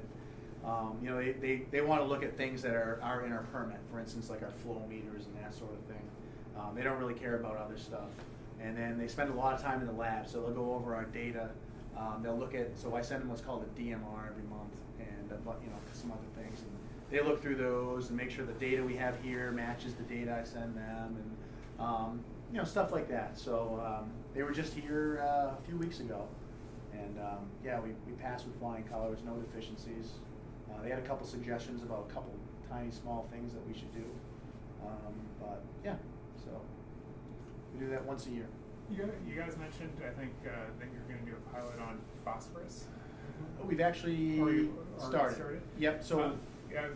You know, they want to look at things that are in our permit, for instance, like our flow meters and that sort of thing. They don't really care about other stuff. And then they spend a lot of time in the lab, so they'll go over our data. They'll look at, so I send them what's called a DMR every month, and you know, some other things. And they look through those and make sure the data we have here matches the data I send them, and you know, stuff like that. So they were just here a few weeks ago, and yeah, we passed with flying colors, no deficiencies. They had a couple suggestions about a couple tiny small things that we should do, but yeah, so we do that once a year. You guys mentioned, I think, that you're going to do a pilot on phosphorus. We've actually started. Yep. So yeah,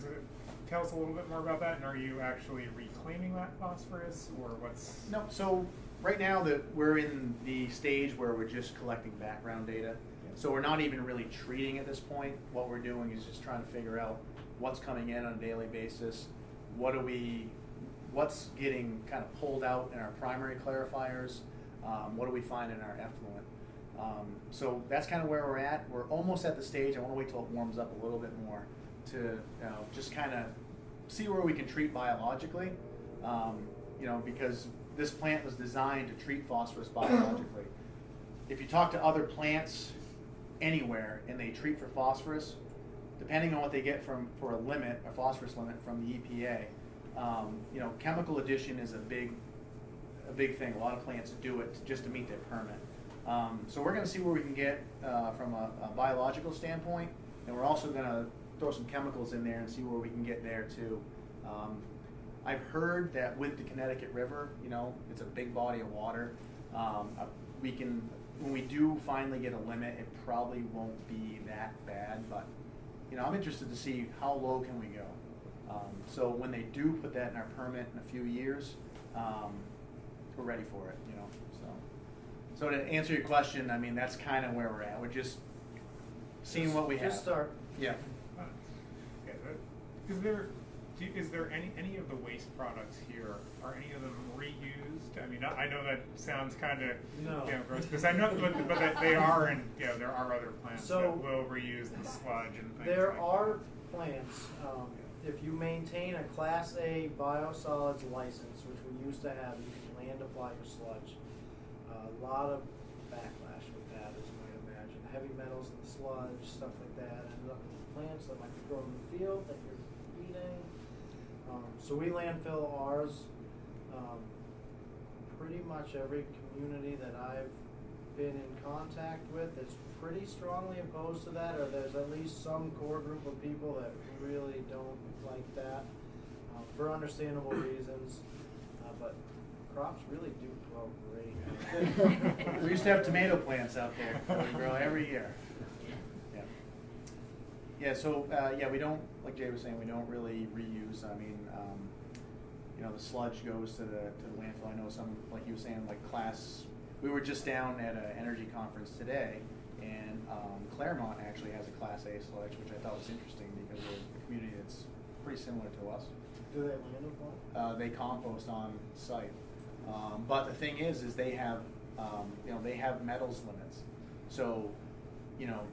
tell us a little bit more about that. And are you actually reclaiming that phosphorus, or what's? No. So right now that we're in the stage where we're just collecting background data. So we're not even really treating at this point. What we're doing is just trying to figure out what's coming in on a daily basis. What's getting kind of pulled out in our primary clarifiers. What do we find in our effluent? So that's kind of where we're at. We're almost at the stage. I want to wait till it warms up a little bit more to just kind of see where we can treat biologically. You know, because this plant was designed to treat phosphorus biologically. If you talk to other plants anywhere and they treat for phosphorus, depending on what they get for a phosphorus limit from the EPA, you know, chemical addition is a big thing. A lot of plants do it just to meet their permit. So we're going to see where we can get from a biological standpoint, and we're also going to throw some chemicals in there and see where we can get there too. I've heard that with the Connecticut River, you know, it's a big body of water. We can, when we do finally get a limit, it probably won't be that bad, but you know, I'm interested to see how low can we go. So when they do put that in our permit in a few years, we're ready for it, you know. So to answer your question, I mean, that's kind of where we're at. We're just seeing what we have. Just start. Yeah. Is there any of the waste products here, are any of them reused? I mean, I know that sounds kind of gross, because I know, but that they are, and there are other plants that will reuse the sludge and things. There are plants. If you maintain a Class A biosolids license, which we used to have, you can land apply your sludge. A lot of backlash with that, as you might imagine. Heavy metals in the sludge, stuff like that, end up in plants that might be grown in the field that you're eating. So we landfill ours. Pretty much every community that I've been in contact with is pretty strongly opposed to that, or there's at least some core group of people that really don't like that for understandable reasons. But crops really do grow great. We used to have tomato plants out there that would grow every year. Yeah. Yeah. So we don't, like Jay was saying, we don't really reuse. I mean, you know, the sludge goes to the landfill. I know some, like you were saying, like class. We were just down at an energy conference today, and Claremont actually has a Class A sludge, which I thought was interesting because of the community that's pretty similar to us. Do they landfill? They compost on site, but the thing is they have, you know, they have metals limits, so, you know,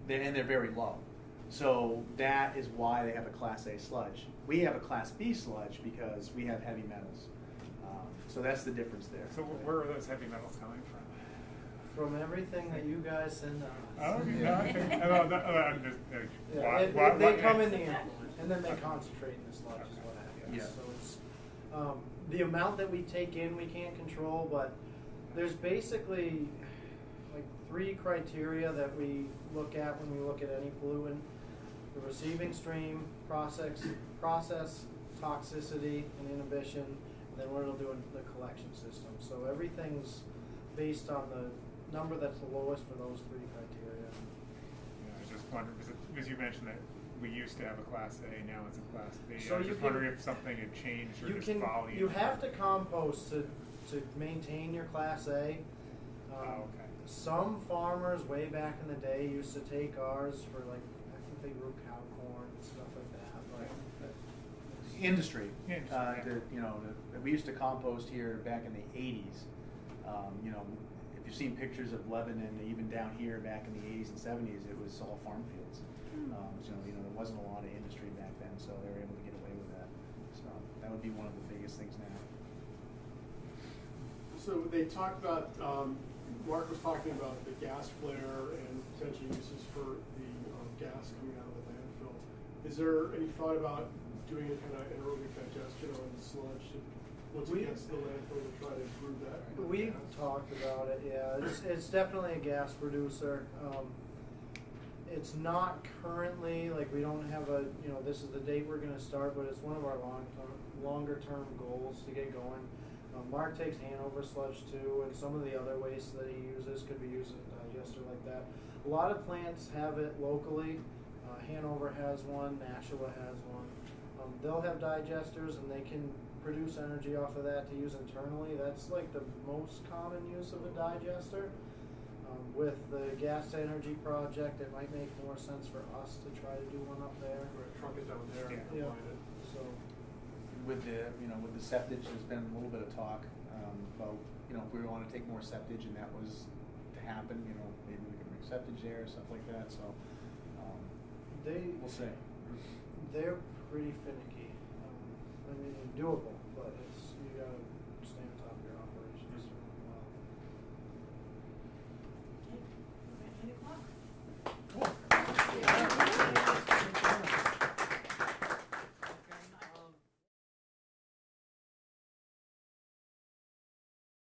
they're very low. So that is why they have a Class A sludge. We have a Class B sludge because we have heavy metals. So that's the difference there. So where are those heavy metals coming from? From everything that you guys send us. Oh, They come in the influent, and then they concentrate in the sludge is what happens. Yeah. So it's the amount that we take in we can't control, but there's basically like 3 criteria that we look at when we look at any pollutant: the receiving stream, process, toxicity, and inhibition, and then what it'll do in the collection system. So everything's based on the number that's the lowest for those 3 criteria. Yeah, I was just wondering, because you mentioned that we used to have a Class A, now it's a Class B. So I was just wondering if something had changed or just volume. You have to compost to maintain your Class A. Okay. Some farmers way back in the day used to take ours for, like, I think they grew cow corn and stuff like that. But industry. Industry, We used to compost here back in the 80s. If you've seen pictures of Lebanon, even down here back in the 80s and 70s, it was all farm fields. There wasn't a lot of industry back then, so they were able to get away with that. So that would be one of the biggest things now. So they talked about, Mark was talking about the gas flare and potential uses for the gas coming out of the landfill. Is there any thought about doing a kind of anaerobic digestion on the sludge once it gets to the landfill to try to improve that? We've talked about it, yeah. It's definitely a gas producer. It's not currently, like, we don't have a, this is the date we're gonna start, but it's one of our longer term goals to get going. Mark takes Hanover sludge too, and some of the other waste that he uses could be used as a digester like that. A lot of plants have it locally. Hanover has one, Nashua has one. They'll have digesters and they can produce energy off of that to use internally. That's like the most common use of a digester. With the gas to energy project, it might make more sense for us to try to do one up there. Or truck it down there and Yeah. combine it. So with the septage, there's been a little bit of talk about if we want to take more septage and that was to happen, maybe we can bring septage there, stuff like that. So we'll see. They're pretty finicky. Doable, but you gotta